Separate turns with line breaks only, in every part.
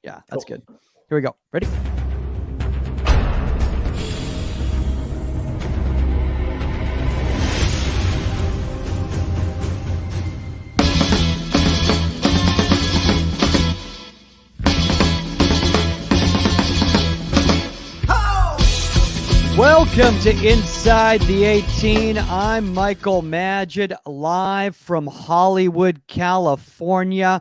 Yeah, that's good. Here we go. Ready? Welcome to Inside the 18. I'm Michael Magid, live from Hollywood, California.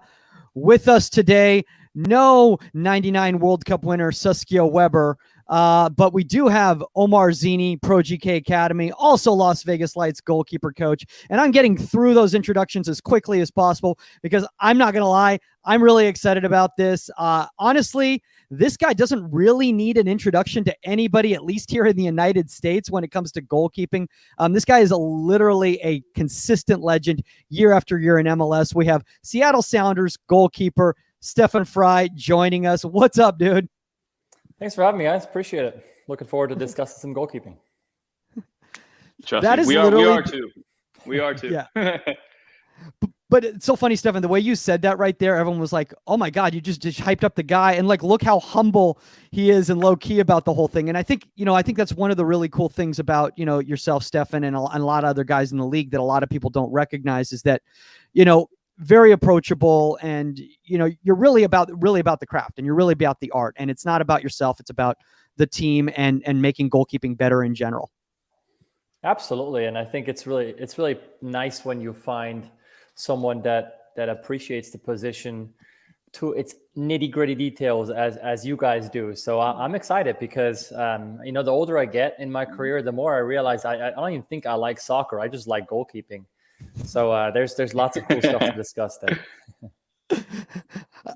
With us today, no 99 World Cup winner Saskia Weber, but we do have Omar Zini, Pro GK Academy, also Las Vegas Lights goalkeeper coach. And I'm getting through those introductions as quickly as possible because I'm not going to lie, I'm really excited about this. Honestly, this guy doesn't really need an introduction to anybody, at least here in the United States, when it comes to goalkeeping. This guy is literally a consistent legend year after year in MLS. We have Seattle Sounders goalkeeper Stefan Frei joining us. What's up, dude?
Thanks for having me, guys. Appreciate it. Looking forward to discussing some goalkeeping.
Trust me, we are too. We are too.
Yeah. But it's so funny, Stefan, the way you said that right there, everyone was like, oh my God, you just hyped up the guy. And like, look how humble he is and low key about the whole thing. And I think that's one of the really cool things about, yourself, Stefan, and a lot of other guys in the league that a lot of people don't recognize is that, very approachable and, you're really about the craft and you're really about the art, and it's not about yourself. It's about the team and making goalkeeping better in general.
Absolutely. And I think it's really nice when you find someone that appreciates the position to its nitty-gritty details as you guys do. So I'm excited because the older I get in my career, the more I realize I don't even think I like soccer. I just like goalkeeping. So there's lots of cool stuff to discuss there.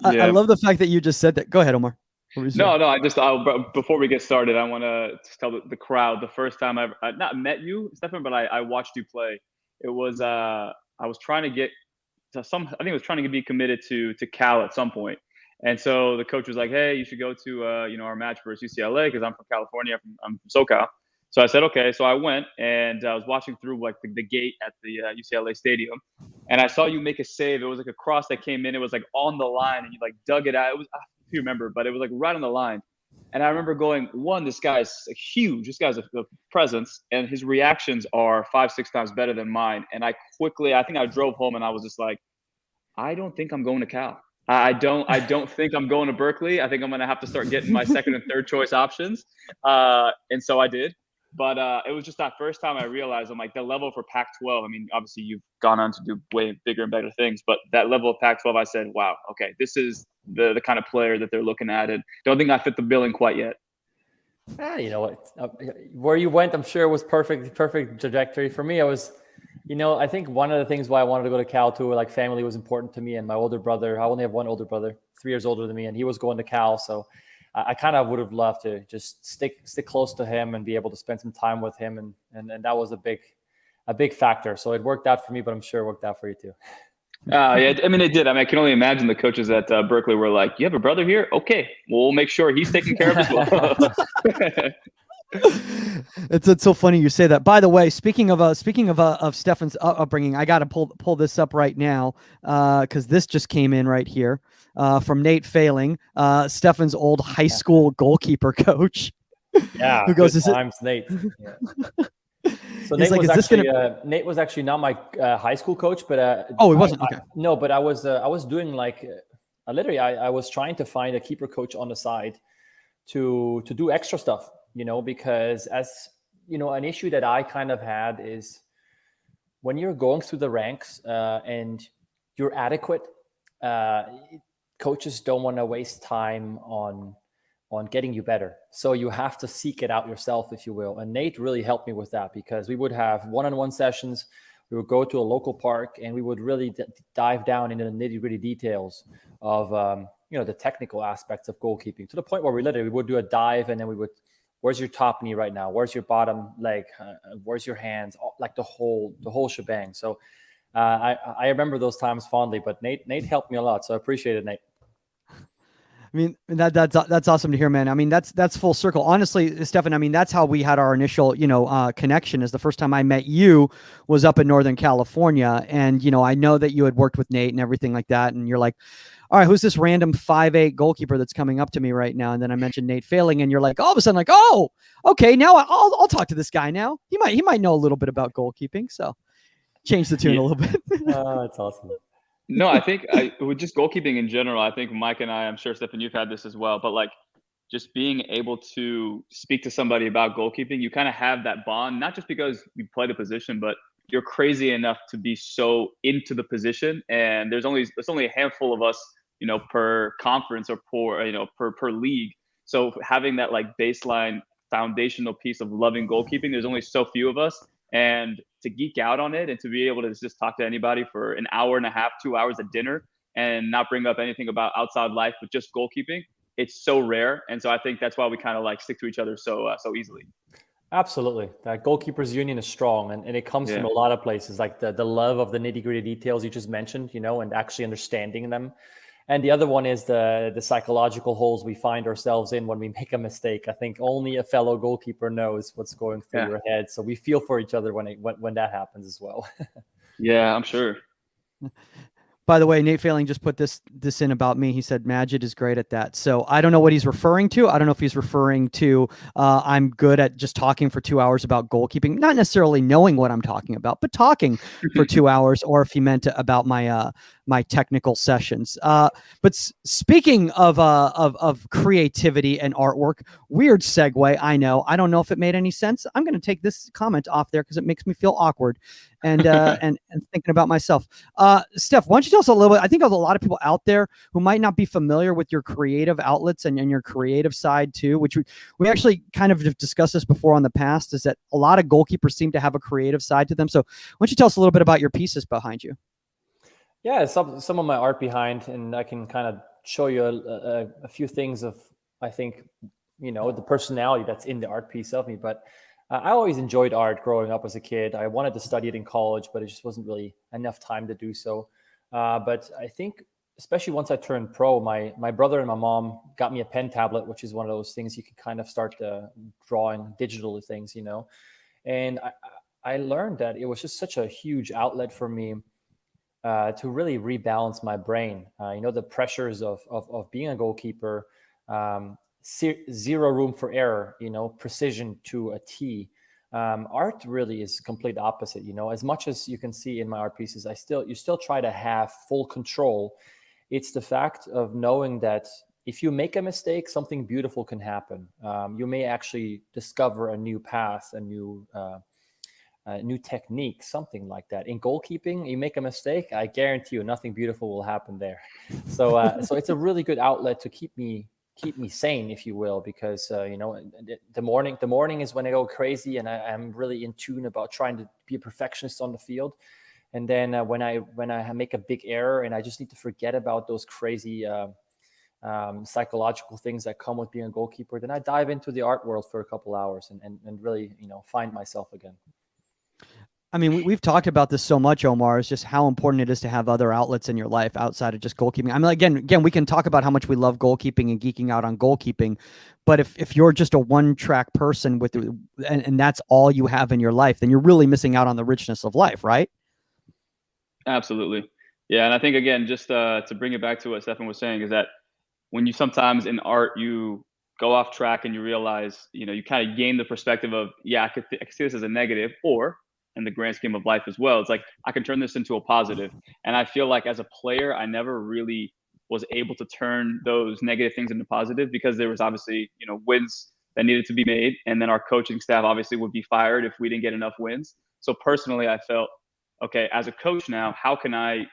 I love the fact that you just said that. Go ahead, Omar.
No, before we get started, I want to tell the crowd the first time I not met you, Stefan, but I watched you play. It was I was trying to get to be committed to Cal at some point. And so the coach was like, hey, you should go to our match versus UCLA because I'm from California. I'm from SoCal. So I said, okay. So I went and I was watching through like the gate at the UCLA stadium, and I saw you make a save. It was like a cross that came in. It was like on the line, and you like dug it out. It was, I don't know if you remember, but it was like right on the line. And I remember going, this guy's huge. This guy's a presence, and his reactions are 5-6 times better than mine. And I think I drove home, and I was just like, I don't think I'm going to Cal. I don't think I'm going to Berkeley. I think I'm going to have to start getting my second and third choice options. And so I did. But it was just that first time I realized I'm like the level for Pac-12. I mean, obviously you've gone on to do way bigger and better things, but that level of Pac-12, I said, wow, okay, this is the kind of player that they're looking at. And don't think I fit the billing quite yet.
You know what? Where you went, I'm sure it was perfect trajectory for me. I was, I think one of the things why I wanted to go to Cal too, like family was important to me, and my older brother. I only have one older brother, 3 years older than me, and he was going to Cal, so I kind of would have loved to just stick close to him and be able to spend some time with him, and that was a big factor. So it worked out for me, but I'm sure it worked out for you too.
Yeah, I mean, it did. I mean, I can only imagine the coaches at Berkeley were like, you have a brother here? Okay, we'll make sure he's taken care of as well.
It's so funny you say that. By the way, speaking of Stefan's upbringing, I got to pull this up right now because this just came in right here from Nate Failing, Stefan's old high school goalkeeper coach.
Yeah,
who goes,
times, Nate. Yeah. So Nate was actually not my high school coach, but
he wasn't. Okay.
But I was doing like literally I was trying to find a keeper coach on the side to do extra stuff, because as an issue that I kind of had is when you're going through the ranks and you're adequate, coaches don't want to waste time on getting you better. So you have to seek it out yourself, if you will. And Nate really helped me with that because we would have one-on-one sessions. We would go to a local park and we would really dive down into the nitty-gritty details of, the technical aspects of goalkeeping, to the point where we would do a dive, and then we would, where's your top knee right now? Where's your bottom leg? Where's your hands? Like the whole shebang. So I remember those times fondly, but Nate helped me a lot. So I appreciate it, Nate.
I mean, that's awesome to hear, man. I mean, that's full circle. Honestly, Stefan, I mean, that's how we had our initial, connection. Is the first time I met you was up in Northern California, and I know that you had worked with Nate and everything like that, and you're like, all right, who's this random 5'8" goalkeeper that's coming up to me right now? And then I mentioned Nate Failing, and you're like, all of a sudden, like, oh, okay, now I'll talk to this guy now. He might know a little bit about goalkeeping, so change the tune
Yeah.
a little bit.
Oh, that's awesome.
No, I think with just goalkeeping in general, I think Mike and I'm sure Stefan, you've had this as well, but like just being able to speak to somebody about goalkeeping, you kind of have that bond, not just because you play the position, but you're crazy enough to be so into the position. And there's only a handful of us, per conference or per league. So having that like baseline foundational piece of loving goalkeeping, there's only so few of us. And to geek out on it and to be able to just talk to anybody for an hour and a half, 2 hours at dinner and not bring up anything about outside life, but just goalkeeping, it's so rare. And so I think that's why we kind of like stick to each other so easily.
Absolutely. That goalkeepers union is strong, and it comes from a lot of places, like the love of the nitty-gritty details you just mentioned, and actually understanding them. And the other one is the psychological holes we find ourselves in when we make a mistake. I think only a fellow goalkeeper knows what's going through your head. So we feel for each other when that happens as well.
Yeah, I'm sure.
By the way, Nate Failing just put this in about me. He said Majid is great at that. So I don't know what he's referring to. I don't know if he's referring to I'm good at just talking for 2 hours about goalkeeping, not necessarily knowing what I'm talking about, but talking for 2 hours, or if he meant about my my technical sessions. But speaking of creativity and artwork, weird segue. I know. I don't know if it made any sense. I'm going to take this comment off there because it makes me feel awkward and and thinking about myself. Steph, why don't you tell us a little bit? I think there's a lot of people out there who might not be familiar with your creative outlets and your creative side too, which we actually kind of discussed this before on the past, is that a lot of goalkeepers seem to have a creative side to them. So why don't you tell us a little bit about your pieces behind you?
Yeah, some of my art behind, and I can kind of show you a few things of, I think, the personality that's in the art piece of me. But I always enjoyed art growing up as a kid. I wanted to study it in college, but it just wasn't really enough time to do so. But I think, especially once I turned pro, my brother and my mom got me a pen tablet, which is one of those things you can kind of start drawing digital things, And I learned that it was just such a huge outlet for me to really rebalance my brain. The pressures of being a goalkeeper, zero room for error, precision to a T. Art really is complete opposite. As much as you can see in my art pieces, you still try to have full control. It's the fact of knowing that if you make a mistake, something beautiful can happen. You may actually discover a new path, a new technique, something like that. In goalkeeping, you make a mistake, I guarantee you nothing beautiful will happen there. So it's a really good outlet to keep me sane, if you will, because the morning is when I go crazy and I'm really in tune about trying to be a perfectionist on the field. And then when I make a big error and I just need to forget about those crazy psychological things that come with being a goalkeeper, then I dive into the art world for a couple hours and really find myself again.
I mean, we've talked about this so much, Omar, is just how important it is to have other outlets in your life outside of just goalkeeping. I mean, again, we can talk about how much we love goalkeeping and geeking out on goalkeeping, but if you're just a one-track person and that's all you have in your life, then you're really missing out on the richness of life, right?
Absolutely. Yeah. And I think, again, just to bring it back to what Stefan was saying, is that when you sometimes in art, you go off track and you realize, you kind of gain the perspective of, yeah, I could see this as a negative, or in the grand scheme of life as well, it's like, I can turn this into a positive. And I feel like as a player, I never really was able to turn those negative things into positive, because there was obviously, wins that needed to be made. And then our coaching staff obviously would be fired if we didn't get enough wins. So personally, I felt, okay, as a coach now, how can I,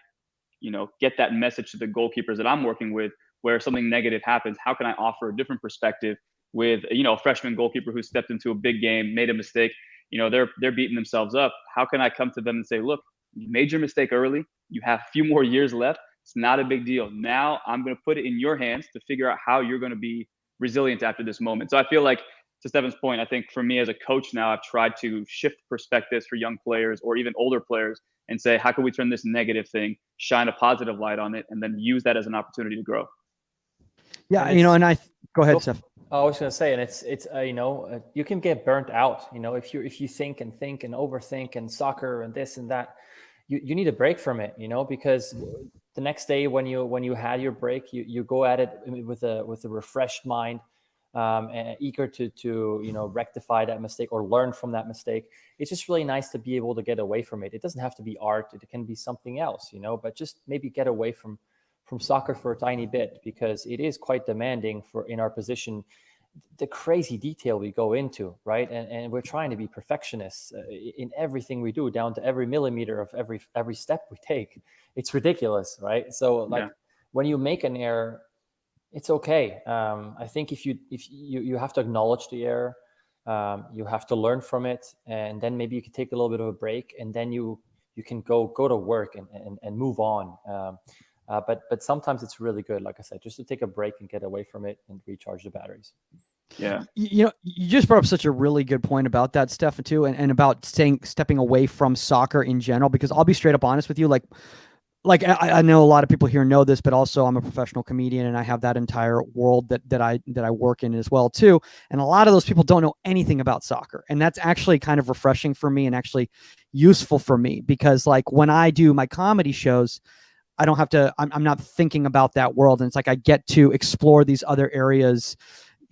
get that message to the goalkeepers that I'm working with, where something negative happens, how can I offer a different perspective with, a freshman goalkeeper who stepped into a big game, made a mistake, they're beating themselves up. How can I come to them and say, look, you made your mistake early. You have a few more years left. It's not a big deal. Now I'm going to put it in your hands to figure out how you're going to be resilient after this moment. So I feel like, to Stefan's point, I think for me as a coach now, I've tried to shift perspectives for young players or even older players and say, how can we turn this negative thing, shine a positive light on it, and then use that as an opportunity to grow?
Yeah,
And
go ahead,
go-
Steph.
I was going to say, and it's you can get burnt out. If you think and overthink and soccer and this and that, you need a break from it. Because the next day when you had your break, you go at it with a refreshed mind, and eager to rectify that mistake or learn from that mistake. It's just really nice to be able to get away from it. It doesn't have to be art. It can be something else. But just maybe get away from soccer for a tiny bit, because it is quite demanding for in our position, the crazy detail we go into, right? And we're trying to be perfectionists in everything we do, down to every millimeter of every step we take. It's ridiculous, right? So like when you make an error, it's okay. I think if you have to acknowledge the error, you have to learn from it, and then maybe you can take a little bit of a break, and then you can go to work and move on. But sometimes it's really good, like I said, just to take a break and get away from it and recharge the batteries.
Yeah.
You just brought up such a really good point about that, Stefan, too, and about stepping away from soccer in general, because I'll be straight up honest with you. Like I know a lot of people here know this, but also I'm a professional comedian and I have that entire world that I work in as well too. And a lot of those people don't know anything about soccer. And that's actually kind of refreshing for me and actually useful for me, because like when I do my comedy shows, I don't have to, I'm not thinking about that world. And it's like, I get to explore these other areas,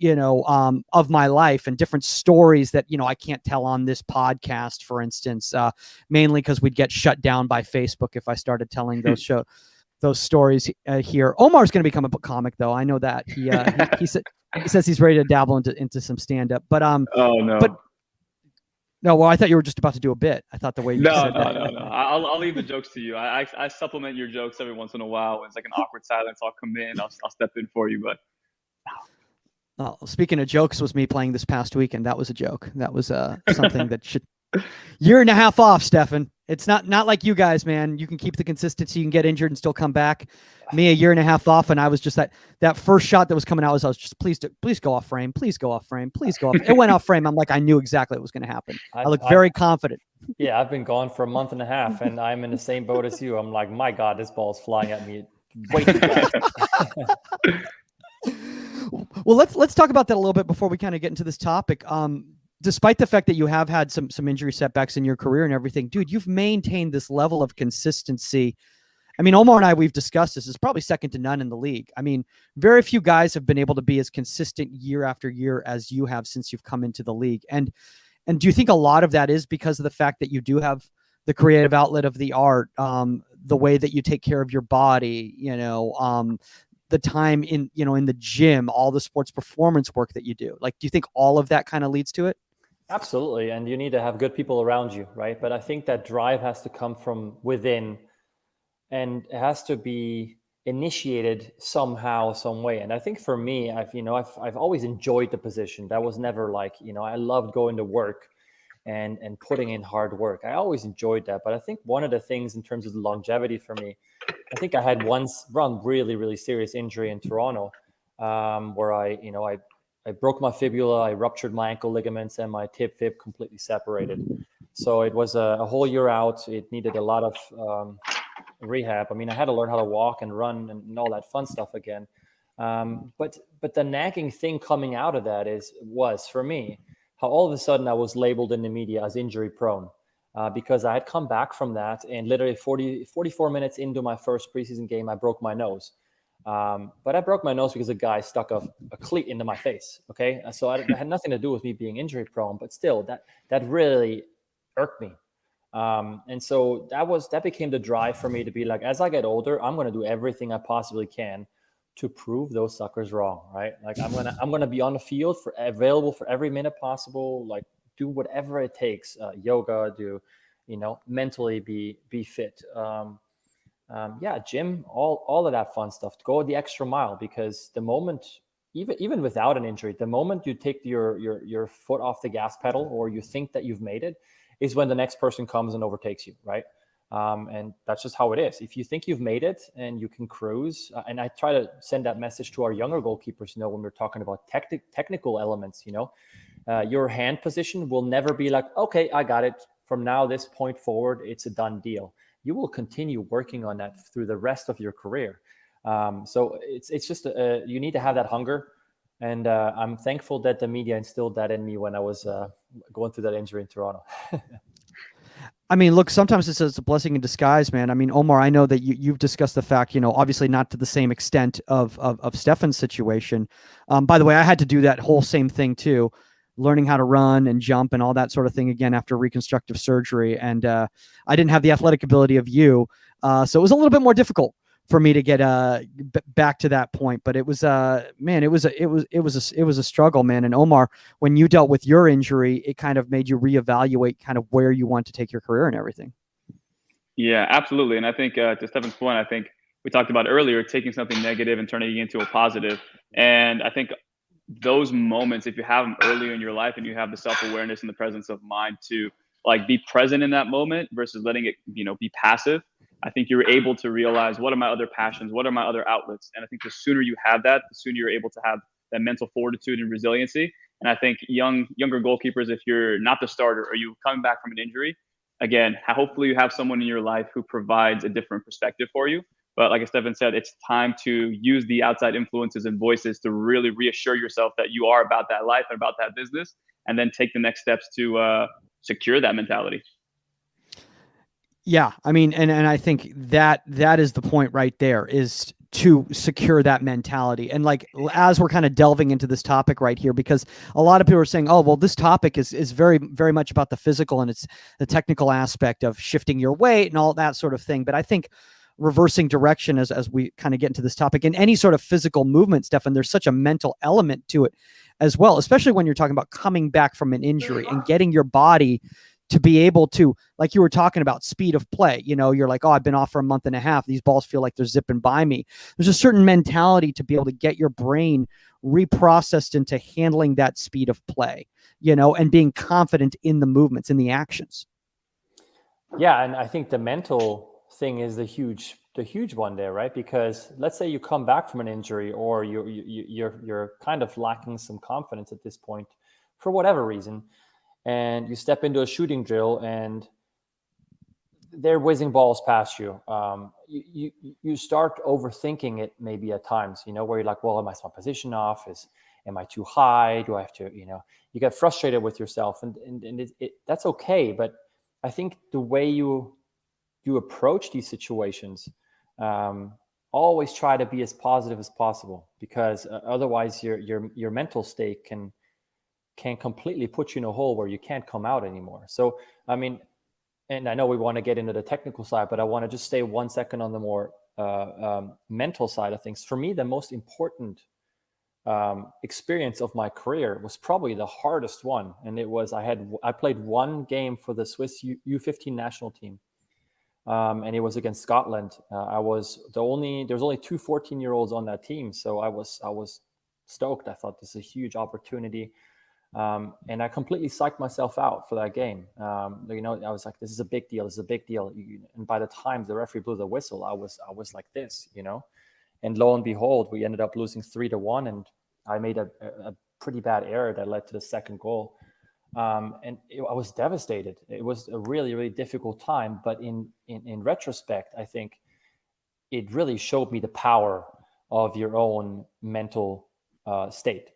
of my life and different stories that, I can't tell on this podcast, for instance, mainly because we'd get shut down by Facebook if I started telling those stories here. Omar's going to become a comic, though. I know that he says he's ready to dabble into some stand-up, but
oh no.
But no, well, I thought you were just about to do a bit. I thought the way you said that.
No. I'll leave the jokes to you. I supplement your jokes every once in a while. When it's like an awkward silence, I'll come in. I'll step in for you. But
speaking of jokes, was me playing this past weekend. That was a joke. That was something that should. Year and a half off, Stefan. It's not like you guys, man. You can keep the consistency. You can get injured and still come back. Me, a year and a half off, and I was just that first shot that was coming out I was just please go off frame, please go off frame, please go off. It went off frame. I'm like, I knew exactly what was going to happen. I look very confident.
Yeah, I've been gone for a month and a half, and I'm in the same boat as you. I'm like, my God, this ball's flying at me way too fast.
Well, let's talk about that a little bit before we kind of get into this topic. Despite the fact that you have had some injury setbacks in your career and everything, dude, you've maintained this level of consistency. I mean, Omar and I, we've discussed this, is probably second to none in the league. I mean, very few guys have been able to be as consistent year after year as you have since you've come into the league. And do you think a lot of that is because of the fact that you do have the creative outlet of the art, the way that you take care of your body, the time in the gym, all the sports performance work that you do? Like, do you think all of that kind of leads to it?
Absolutely. And you need to have good people around you, right? But I think that drive has to come from within, and it has to be initiated somehow, some way. And I think for me, I've always enjoyed the position. That was never like, I loved going to work and putting in hard work. I always enjoyed that. But I think one of the things in terms of the longevity for me, I think I had one really, really serious injury in Toronto, where I broke my fibula, I ruptured my ankle ligaments, and my tib fib completely separated. So it was a whole year out. It needed a lot of rehab. I mean, I had to learn how to walk and run and all that fun stuff again. But the nagging thing coming out of that was for me, how all of a sudden I was labeled in the media as injury prone. Because I had come back from that, and literally 44 minutes into my first preseason game, I broke my nose. But I broke my nose because a guy stuck a cleat into my face. Okay. So it had nothing to do with me being injury prone, but still that really irked me. And so that became the drive for me to be like, as I get older, I'm going to do everything I possibly can to prove those suckers wrong. Right. Like I'm going to be on the field available for every minute possible, like do whatever it takes, yoga, mentally be fit. Gym, all of that fun stuff, to go the extra mile, because the moment, even without an injury, the moment you take your foot off the gas pedal, or you think that you've made it, is when the next person comes and overtakes you, right? And that's just how it is. If you think you've made it and you can cruise, and I try to send that message to our younger goalkeepers, when we're talking about technical elements, your hand position will never be like, okay, I got it. From now, this point forward, it's a done deal. You will continue working on that through the rest of your career. So it's just you need to have that hunger. And I'm thankful that the media instilled that in me when I was going through that injury in Toronto.
I mean, look, sometimes it's a blessing in disguise, man. I mean, Omar, I know that you've discussed the fact, obviously not to the same extent of Stefan's situation. By the way, I had to do that whole same thing too, learning how to run and jump and all that sort of thing again after reconstructive surgery. And I didn't have the athletic ability of you, so it was a little bit more difficult for me to get back to that point. But it was man, it was a struggle, man. And Omar, when you dealt with your injury, it kind of made you reevaluate kind of where you want to take your career and everything.
Yeah, absolutely. And I think to Stefan's point, I think we talked about earlier, taking something negative and turning it into a positive. And I think those moments, if you have them earlier in your life and you have the self-awareness and the presence of mind to like be present in that moment versus letting it, be passive, I think you're able to realize, what are my other passions? What are my other outlets? And I think the sooner you have that, the sooner you're able to have that mental fortitude and resiliency. And I think younger goalkeepers, if you're not the starter or you coming back from an injury, again, hopefully you have someone in your life who provides a different perspective for you. But like Stefan said, it's time to use the outside influences and voices to really reassure yourself that you are about that life and about that business, and then take the next steps to secure that mentality.
Yeah, I mean, and I think that is the point right there, is to secure that mentality. And like, as we're kind of delving into this topic right here, because a lot of people are saying, oh, well, this topic is very, very much about the physical and it's the technical aspect of shifting your weight and all that sort of thing. But I think reversing direction as we kind of get into this topic, in any sort of physical movement, Stefan, there's such a mental element to it as well, especially when you're talking about coming back from an injury and getting your body to be able to, like you were talking about, speed of play. You're like, oh, I've been off for a month and a half. These balls feel like they're zipping by me. There's a certain mentality to be able to get your brain reprocessed into handling that speed of play, and being confident in the movements, in the actions.
Yeah, and I think the mental thing is the huge one there, right? Because let's say you come back from an injury, or you're kind of lacking some confidence at this point for whatever reason, and you step into a shooting drill and they're whizzing balls past you. You start overthinking it maybe at times, where you're like, well, am I my position off? Am I too high? Do I have to, you get frustrated with yourself, and that's okay. But I think the way you approach these situations, always try to be as positive as possible, because otherwise your mental state can completely put you in a hole where you can't come out anymore. So, I mean, and I know we want to get into the technical side, but I want to just stay 1 second on the more mental side of things. For me, the most important experience of my career was probably the hardest one. And it was, I played one game for the Swiss U15 national team. And it was against Scotland. I was there was only two 14-year-olds on that team. So I was stoked. I thought this is a huge opportunity. And I completely psyched myself out for that game. I was like, this is a big deal. This is a big deal. And by the time the referee blew the whistle, I was like this, and lo and behold, we ended up losing 3-1. And I made a pretty bad error that led to the second goal. I was devastated. It was a really, really difficult time. But in retrospect, I think it really showed me the power of your own mental state.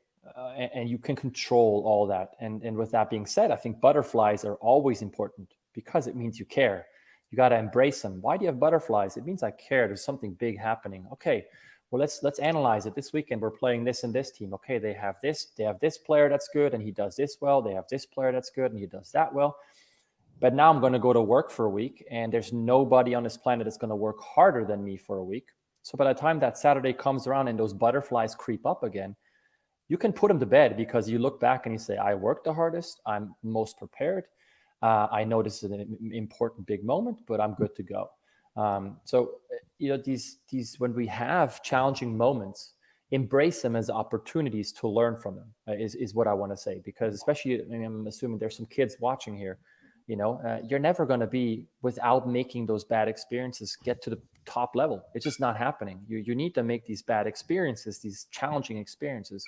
And you can control all that. And with that being said, I think butterflies are always important, because it means you care. You got to embrace them. Why do you have butterflies? It means I care. There's something big happening. Okay, well, let's analyze it. This weekend we're playing this and this team. Okay, they have this player that's good and he does this well. They have this player that's good and he does that well. But now I'm going to go to work for a week, and there's nobody on this planet that's going to work harder than me for a week. So by the time that Saturday comes around and those butterflies creep up again, you can put them to bed, because you look back and you say, I worked the hardest. I'm most prepared. I know this is an important big moment, but I'm good to go. So, these when we have challenging moments, embrace them as opportunities to learn from them, is what I want to say. Because especially, I'm assuming there's some kids watching here, you're never going to be, without making those bad experiences, get to the top level. It's just not happening. You need to make these bad experiences, these challenging experiences,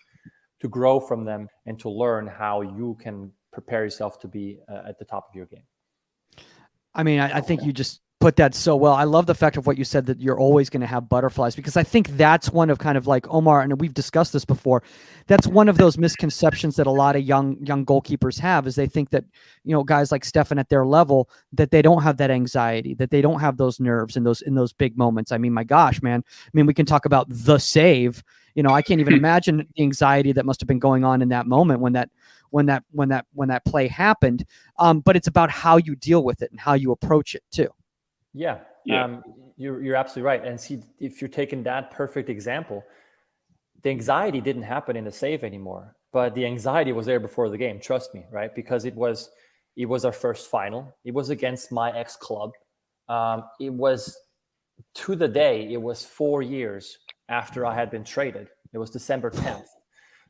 to grow from them and to learn how you can prepare yourself to be at the top of your game.
I mean, I think you just put that so well. I love the fact of what you said, that you're always going to have butterflies, because I think that's one of kind of like Omar, and we've discussed this before. That's one of those misconceptions that a lot of young goalkeepers have, is they think that, guys like Stefan at their level, that they don't have that anxiety, that they don't have those nerves in those big moments. I mean, my gosh, man. I mean, we can talk about the save. I can't even imagine the anxiety that must have been going on in that moment when that play happened. But it's about how you deal with it and how you approach it too.
Yeah. You're absolutely right. And see, if you're taking that perfect example, the anxiety didn't happen in the save anymore, but the anxiety was there before the game. Trust me, right? Because it was our first final. It was against my ex-club. It was, to the day, it was 4 years after I had been traded. It was December 10th.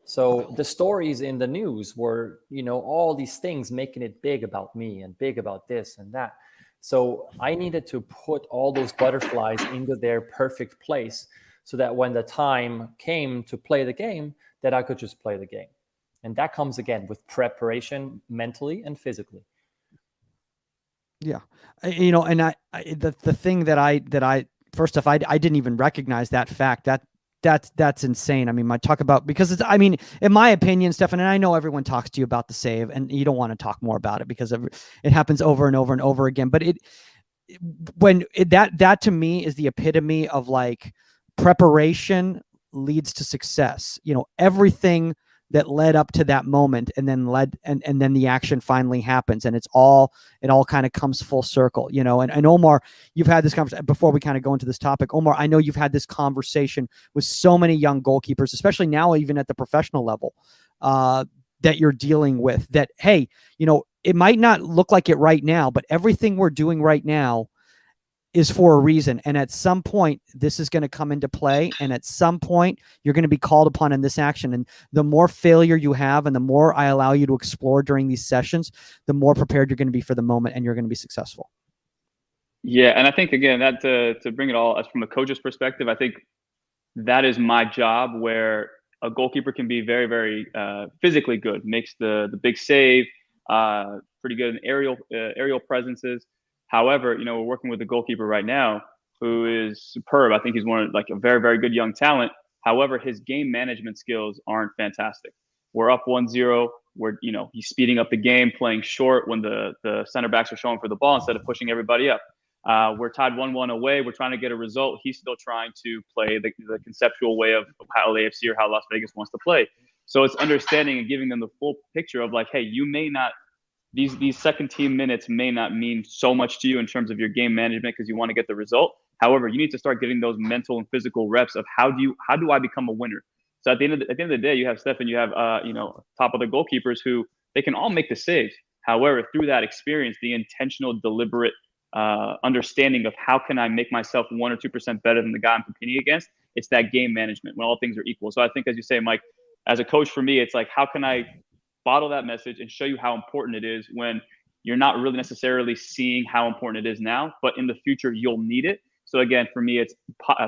So the stories in the news were, all these things making it big about me and big about this and that. So I needed to put all those butterflies into their perfect place, so that when the time came to play the game, that I could just play the game. And that comes again with preparation, mentally and physically.
Yeah. And the thing that I first off, I didn't even recognize that fact. That's insane. I mean, because it's, I mean, in my opinion, Stefan, and I know everyone talks to you about the save and you don't want to talk more about it because it happens over and over and over again. But that to me is the epitome of like preparation leads to success. Everything that led up to that moment and then and then the action finally happens, and it all kind of comes full circle, and Omar, you've had this conversation before we kind of go into this topic. Omar, I know you've had this conversation with so many young goalkeepers, especially now, even at the professional level, that you're dealing with, that, hey, it might not look like it right now, but everything we're doing right now is for a reason. And at some point, this is going to come into play. And at some point, you're going to be called upon in this action. And the more failure you have and the more I allow you to explore during these sessions, the more prepared you're going to be for the moment, and you're going to be successful.
Yeah. And I think, again, that to bring it all as from a coach's perspective, I think that is my job, where a goalkeeper can be very, very physically good, makes the big save, pretty good in aerial presences. However, we're working with a goalkeeper right now who is superb. I think he's like a very, very good young talent. However, his game management skills aren't fantastic. We're up 1-0. He's speeding up the game, playing short when the center backs are showing for the ball instead of pushing everybody up. We're tied 1-1 away. We're trying to get a result. He's still trying to play the conceptual way of how LAFC or how Las Vegas wants to play. So it's understanding and giving them the full picture of like, hey, you may not, these second team minutes may not mean so much to you in terms of your game management because you want to get the result. However, you need to start getting those mental and physical reps of how do I become a winner? So at the end of the day, you have Stefan, you have top of the goalkeepers who they can all make the saves. However, through that experience, the intentional, deliberate understanding of how can I make myself 1 or 2% better than the guy I'm competing against, it's that game management when all things are equal. So I think, as you say, Mike, as a coach, for me, it's like, how can I bottle that message and show you how important it is when you're not really necessarily seeing how important it is now, but in the future you'll need it. So again, for me, it's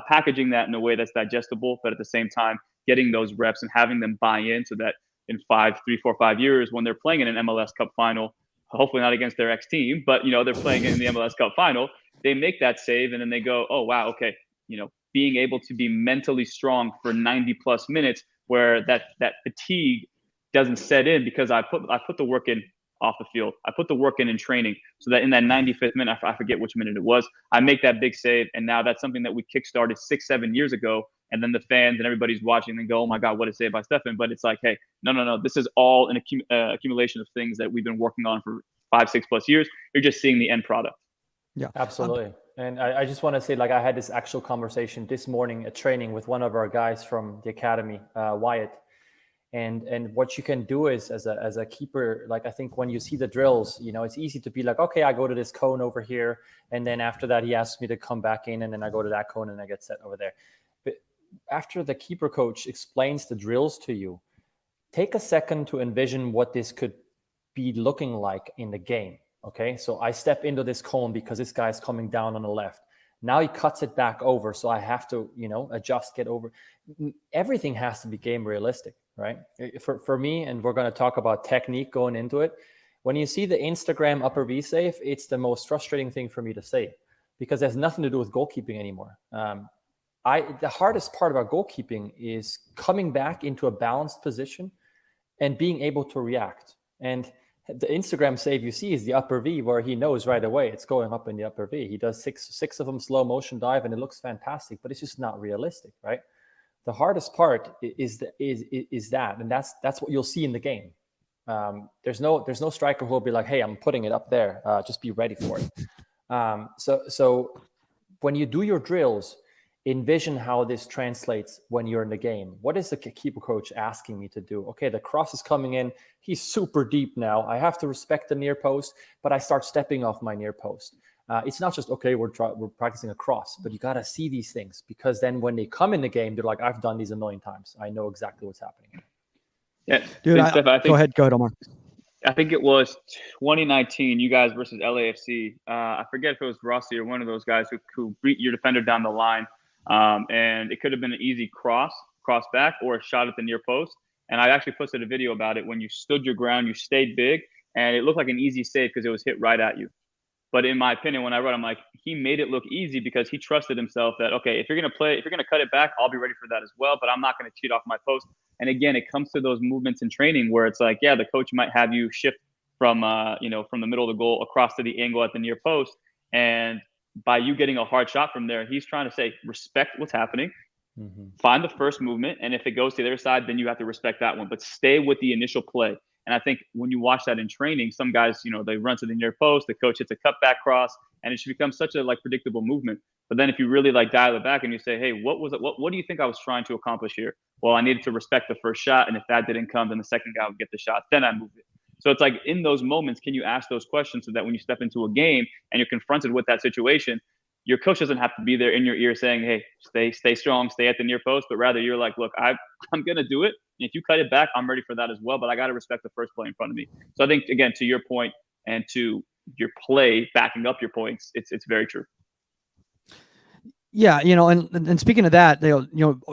packaging that in a way that's digestible, but at the same time getting those reps and having them buy in, so that in 3, 4, 5 years when they're playing in an MLS Cup final, hopefully not against their ex-team, but they're playing in the MLS Cup final, they make that save and then they go, oh wow, okay, being able to be mentally strong for 90 plus minutes, where that fatigue doesn't set in because I put the work in off the field. I put the work in training, so that in that 95th minute, I forget which minute it was, I make that big save. And now that's something that we kickstarted 6-7 years ago. And then the fans and everybody's watching and go, oh my God, what a save by Stefan. But it's like, hey, no. This is all an accumulation of things that we've been working on for 5-6 plus years. You're just seeing the end product.
Yeah, absolutely. And I just want to say, like, I had this actual conversation this morning at training with one of our guys from the academy, Wyatt. And what you can do is, as a keeper, like, I think when you see the drills, it's easy to be like, okay, I go to this cone over here, and then after that he asks me to come back in, and then I go to that cone and I get set over there. But after the keeper coach explains the drills to you, take a second to envision what this could be looking like in the game. Okay, so I step into this cone because this guy's coming down on the left. Now he cuts it back over, so I have to, adjust, get over. Everything has to be game realistic, right? For me, and we're going to talk about technique going into it. When you see the Instagram upper V save, it's the most frustrating thing for me to say, because it has nothing to do with goalkeeping anymore. The hardest part about goalkeeping is coming back into a balanced position and being able to react. And the Instagram save you see is the upper V, where he knows right away it's going up in the upper V. He does six of them slow motion dive, and it looks fantastic, but it's just not realistic, right? The hardest part is that, and that's what you'll see in the game. There's no striker who will be like, "Hey, I'm putting it up there. Just be ready for it." So when you do your drills, envision how this translates when you're in the game. What is the keeper coach asking me to do? Okay, the cross is coming in. He's super deep now. I have to respect the near post, but I start stepping off my near post. It's not just, okay, we're practicing a cross, but you got to see these things, because then when they come in the game, they're like, I've done these a million times. I know exactly what's happening.
Yeah,
Dude, go ahead, Omar.
I think it was 2019, you guys versus LAFC. I forget if it was Rossi or one of those guys who beat your defender down the line. And it could have been an easy cross back, or a shot at the near post. And I actually posted a video about it. When you stood your ground, you stayed big, and it looked like an easy save because it was hit right at you. But in my opinion, when I read, I'm like, he made it look easy because he trusted himself that, okay, if you're going to cut it back, I'll be ready for that as well, but I'm not going to cheat off my post. And again, it comes to those movements in training where it's like, yeah, the coach might have you shift from the middle of the goal across to the angle at the near post. And by you getting a hard shot from there, he's trying to say, respect what's happening, find the first movement. And if it goes to the other side, then you have to respect that one, but stay with the initial play. And I think when you watch that in training, some guys, they run to the near post, the coach hits a cutback cross, and it should become such a predictable movement. But then if you really dial it back and you say, hey, what was it? What do you think I was trying to accomplish here? Well, I needed to respect the first shot. And if that didn't come, then the second guy would get the shot. Then I moved it. So it's like, in those moments, can you ask those questions so that when you step into a game and you're confronted with that situation, your coach doesn't have to be there in your ear saying, hey, stay strong, stay at the near post, but rather you're like, look, I'm going to do it. And if you cut it back, I'm ready for that as well, but I got to respect the first play in front of me. So I think, again, to your point and to your play backing up your points, it's very true.
Yeah, and speaking of that,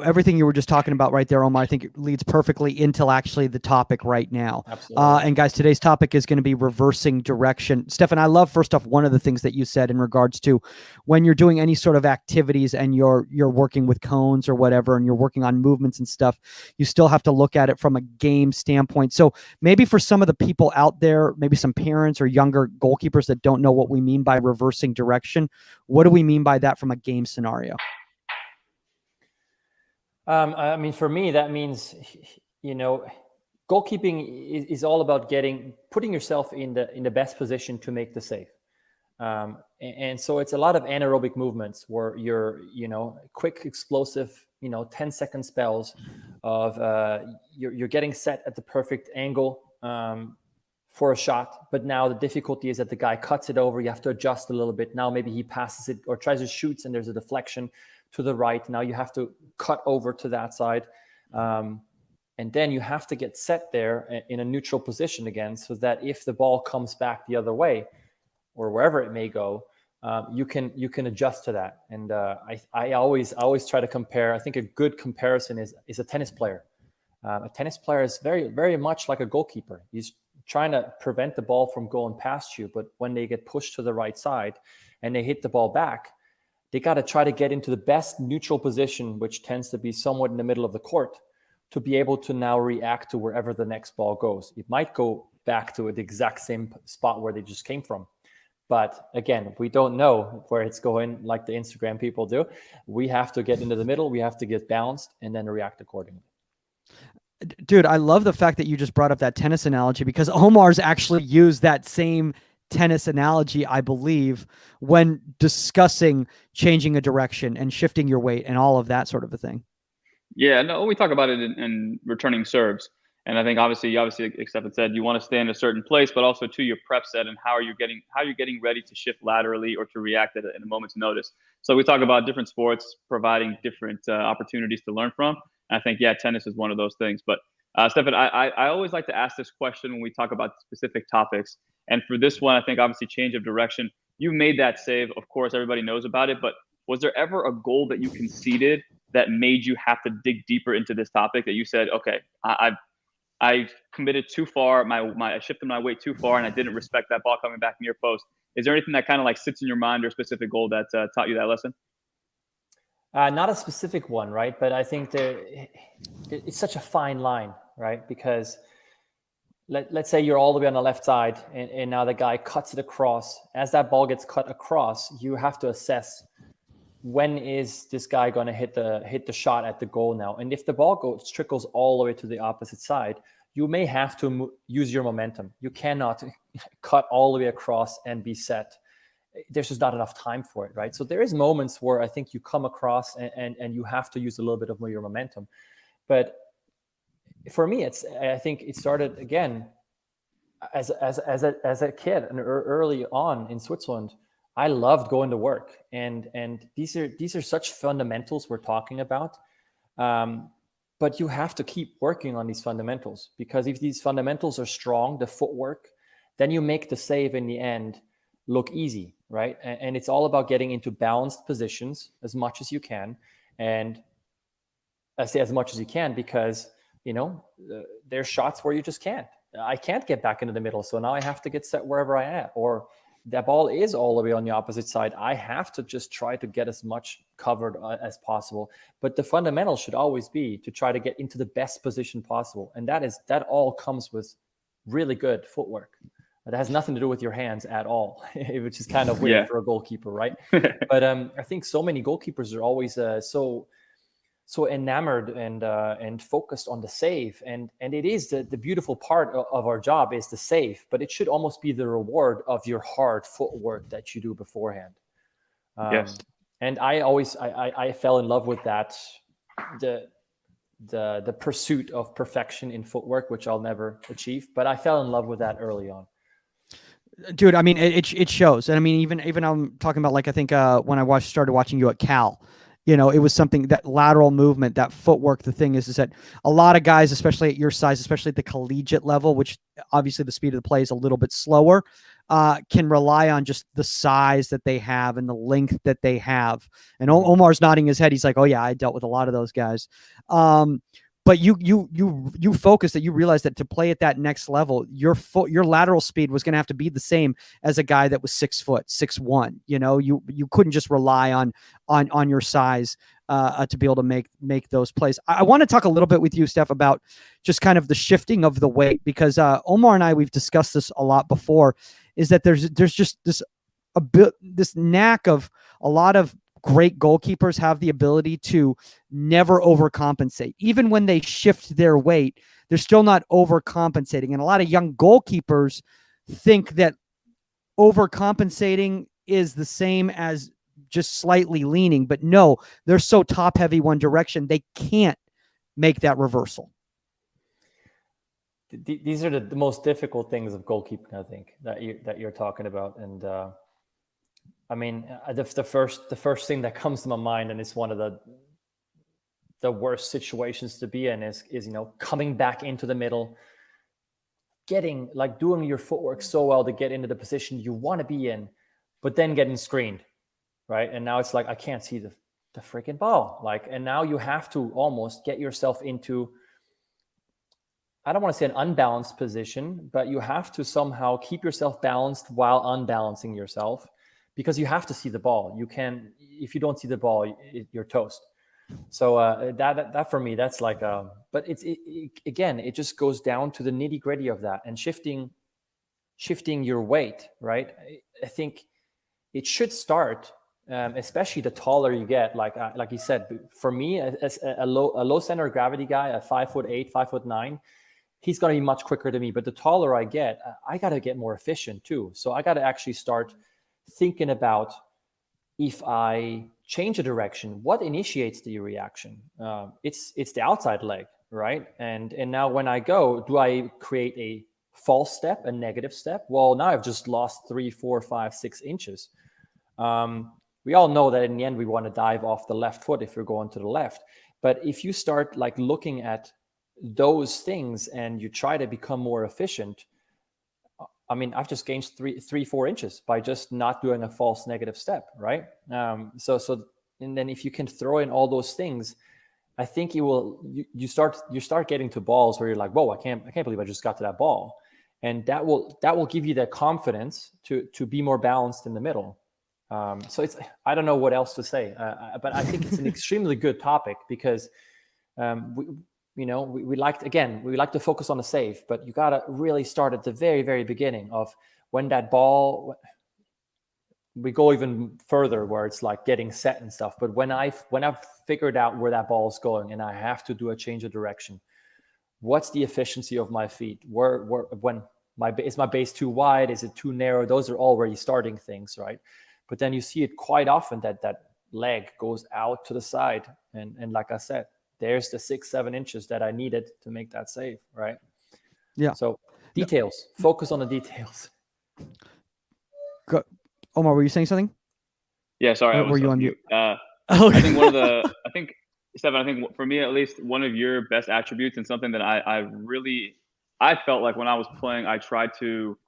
everything you were just talking about right there, Omar, I think it leads perfectly into actually the topic right now.
Absolutely.
And guys, today's topic is going to be reversing direction. Stefan, I love, first off, one of the things that you said in regards to when you're doing any sort of activities and you're working with cones or whatever, and you're working on movements and stuff, you still have to look at it from a game standpoint. So maybe for some of the people out there, maybe some parents or younger goalkeepers that don't know what we mean by reversing direction, what do we mean by that from a game scenario?
I mean, for me, that means, goalkeeping is all about putting yourself in the best position to make the save. And so it's a lot of anaerobic movements where you're, quick, explosive, 10-second spells of you're getting set at the perfect angle for a shot. But now the difficulty is that the guy cuts it over. You have to adjust a little bit. Now maybe he passes it or tries to shoot, and there's a deflection to the right. Now you have to cut over to that side. And then you have to get set there in a neutral position again, so that if the ball comes back the other way or wherever it may go, you can adjust to that. And I always try to compare. I think a good comparison is a tennis player. A tennis player is very, very much like a goalkeeper. He's trying to prevent the ball from going past you, but when they get pushed to the right side and they hit the ball back, they got to try to get into the best neutral position, which tends to be somewhat in the middle of the court, to be able to now react to wherever the next ball goes. It might go back to the exact same spot where they just came from. But again, we don't know where it's going like the Instagram people do. We have to get into the middle. We have to get balanced and then react accordingly.
Dude, I love the fact that you just brought up that tennis analogy, because Omar's actually used that same tennis analogy, I believe, when discussing changing a direction and shifting your weight and all of that sort of a thing.
Yeah, no, we talk about it in returning serves. And I think obviously, like Stefan said, you want to stay in a certain place, but also to your prep set and how you're getting ready to shift laterally or to react at a moment's notice. So we talk about different sports providing different opportunities to learn from. And I think, yeah, tennis is one of those things. But Stefan, I always like to ask this question when we talk about specific topics. And for this one, I think obviously change of direction. You made that save. Of course, everybody knows about it. But was there ever a goal that you conceded that made you have to dig deeper into this topic, that you said, okay, I committed too far, I shifted my weight too far, and I didn't respect that ball coming back near post? Is there anything that kind of like sits in your mind or a specific goal that taught you that lesson?
Not a specific one, right? But I think it's such a fine line, right? Because let's say you're all the way on the left side, and now the guy cuts it across. As that ball gets cut across, you have to assess, when is this guy going to hit the shot at the goal now? And if the ball trickles all the way to the opposite side, you may have to use your momentum. You cannot cut all the way across and be set. There's just not enough time for it, right? So there is moments where I think you come across and you have to use a little bit of your momentum. But for me, I think it started again as a kid and early on in Switzerland. I loved going to work, and these are such fundamentals we're talking about. But you have to keep working on these fundamentals, because if these fundamentals are strong, the footwork, then you make the save in the end look easy, right? And it's all about getting into balanced positions as much as you can. And I say as much as you can because, there's shots where you just can't. I can't get back into the middle, so now I have to get set wherever I am. Or that ball is all the way on the opposite side. I have to just try to get as much covered as possible. But the fundamentals should always be to try to get into the best position possible. And that all comes with really good footwork. It has nothing to do with your hands at all, which is kind of weird for a goalkeeper, right? But I think so many goalkeepers are always so enamored and focused on the save, and it is the beautiful part of our job is the save, but it should almost be the reward of your hard footwork that you do beforehand.
Yes.
And I fell in love with that, the pursuit of perfection in footwork, which I'll never achieve, but I fell in love with that early on.
Dude, I mean, it shows. And I mean, even I'm talking about, like, I think when I started watching you at Cal, it was something, that lateral movement, that footwork. The thing is that a lot of guys, especially at your size, especially at the collegiate level, which obviously the speed of the play is a little bit slower, can rely on just the size that they have and the length that they have. And Omar's nodding his head. He's like, oh yeah, I dealt with a lot of those guys. But you focus that, you realize that to play at that next level, your lateral speed was going to have to be the same as a guy that was 6 foot, 6'1". You couldn't just rely on your size to be able to make those plays. I want to talk a little bit with you, Steph, about just kind of the shifting of the weight, because Omar and I, we've discussed this a lot before, is that there's just this knack of a lot of great goalkeepers have the ability to never overcompensate. Even when they shift their weight, they're still not overcompensating. And a lot of young goalkeepers think that overcompensating is the same as just slightly leaning. But no, they're so top heavy one direction, they can't make that reversal.
These are the most difficult things of goalkeeping, I think, that you're talking about. And I mean, the first thing that comes to my mind, and it's one of the worst situations to be in, is coming back into the middle, doing your footwork so well to get into the position you want to be in, but then getting screened, right? And now it's like, I can't see the freaking ball. And now you have to almost get yourself into, I don't want to say an unbalanced position, but you have to somehow keep yourself balanced while unbalancing yourself, because you have to see the ball. If you don't see the ball, you're toast. So that for me, that's like, but again, it just goes down to the nitty gritty of that, and shifting your weight, right? I think it should start, especially the taller you get. Like you said, for me, as a low center of gravity guy, a 5'8", 5'9", he's going to be much quicker than me. But the taller I get, I got to get more efficient too. So I got to actually start thinking about, if I change a direction, what initiates the reaction? It's the outside leg, right? And now when I go, do I create a false step, a negative step? Well, now I've just lost 3, 4, 5, 6 inches. We all know that in the end, we want to dive off the left foot if you're going to the left. But if you start looking at those things and you try to become more efficient, I mean, I've just gained 3, 4 inches by just not doing a false negative step, right? So, and then if you can throw in all those things, I think you start getting to balls where you're like, whoa, I can't believe I just got to that ball. And that will give you that confidence to be more balanced in the middle. So I don't know what else to say, but I think it's an extremely good topic because we like to focus on the save, but you got to really start at the very, very beginning of when that ball. We go even further where it's like getting set and stuff. But when I've figured out where that ball is going and I have to do a change of direction, what's the efficiency of my feet? Is my base too wide? Is it too narrow? Those are already starting things, right? But then you see it quite often that leg goes out to the side. And like I said, there's the 6-7 inches that I needed to make that save, right?
Yeah.
So details, focus on the details.
Go. Omar, were you saying something?
Yeah, sorry.
Were you on mute?
I think Stefan, for me at least, one of your best attributes and something that I felt like when I was playing, I tried to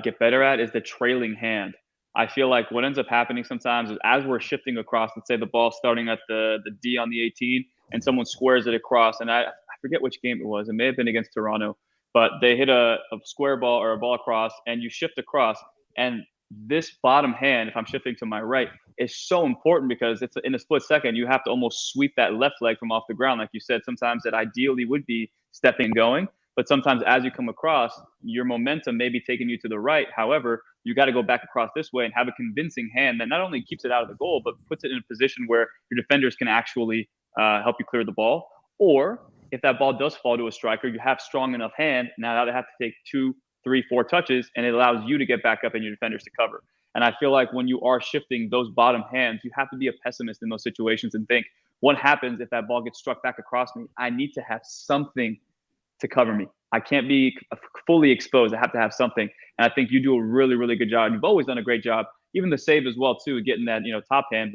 get better at is the trailing hand. I feel like what ends up happening sometimes is as we're shifting across, let's say the ball starting at the D on the 18 and someone squares it across, and I forget which game it was. It may have been against Toronto, but they hit a square ball or a ball across and you shift across, and this bottom hand, if I'm shifting to my right, is so important because it's in a split second. You have to almost sweep that left leg from off the ground. Like you said, sometimes that ideally would be stepping and going, but sometimes as you come across, your momentum may be taking you to the right. However, you got to go back across this way and have a convincing hand that not only keeps it out of the goal, but puts it in a position where your defenders can actually help you clear the ball. Or if that ball does fall to a striker, you have strong enough hand. Now they have to take 2, 3, 4 touches, and it allows you to get back up and your defenders to cover. And I feel like when you are shifting those bottom hands, you have to be a pessimist in those situations and think, what happens if that ball gets struck back across me? I need to have something to cover me. I can't be fully exposed. I have to have something. And I think you do a really, really good job. You've always done a great job, even the save as well too, getting that top hand,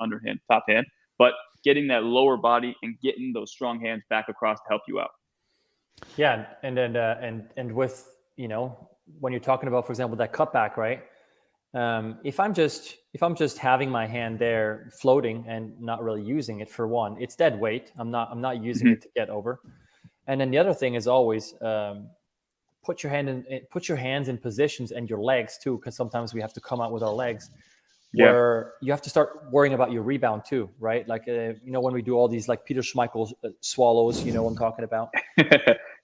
underhand, top hand, but getting that lower body and getting those strong hands back across to help you out.
Yeah, and then and with when you're talking about, for example, that cutback, right? If I'm just having my hand there floating and not really using it, for one, it's dead weight. I'm not using it to get over. And then the other thing is always put your hands in positions and your legs too, because sometimes we have to come out with our legs. Where you have to start worrying about your rebound too, right? Like, when we do all these like Peter Schmeichel swallows, what I'm talking about.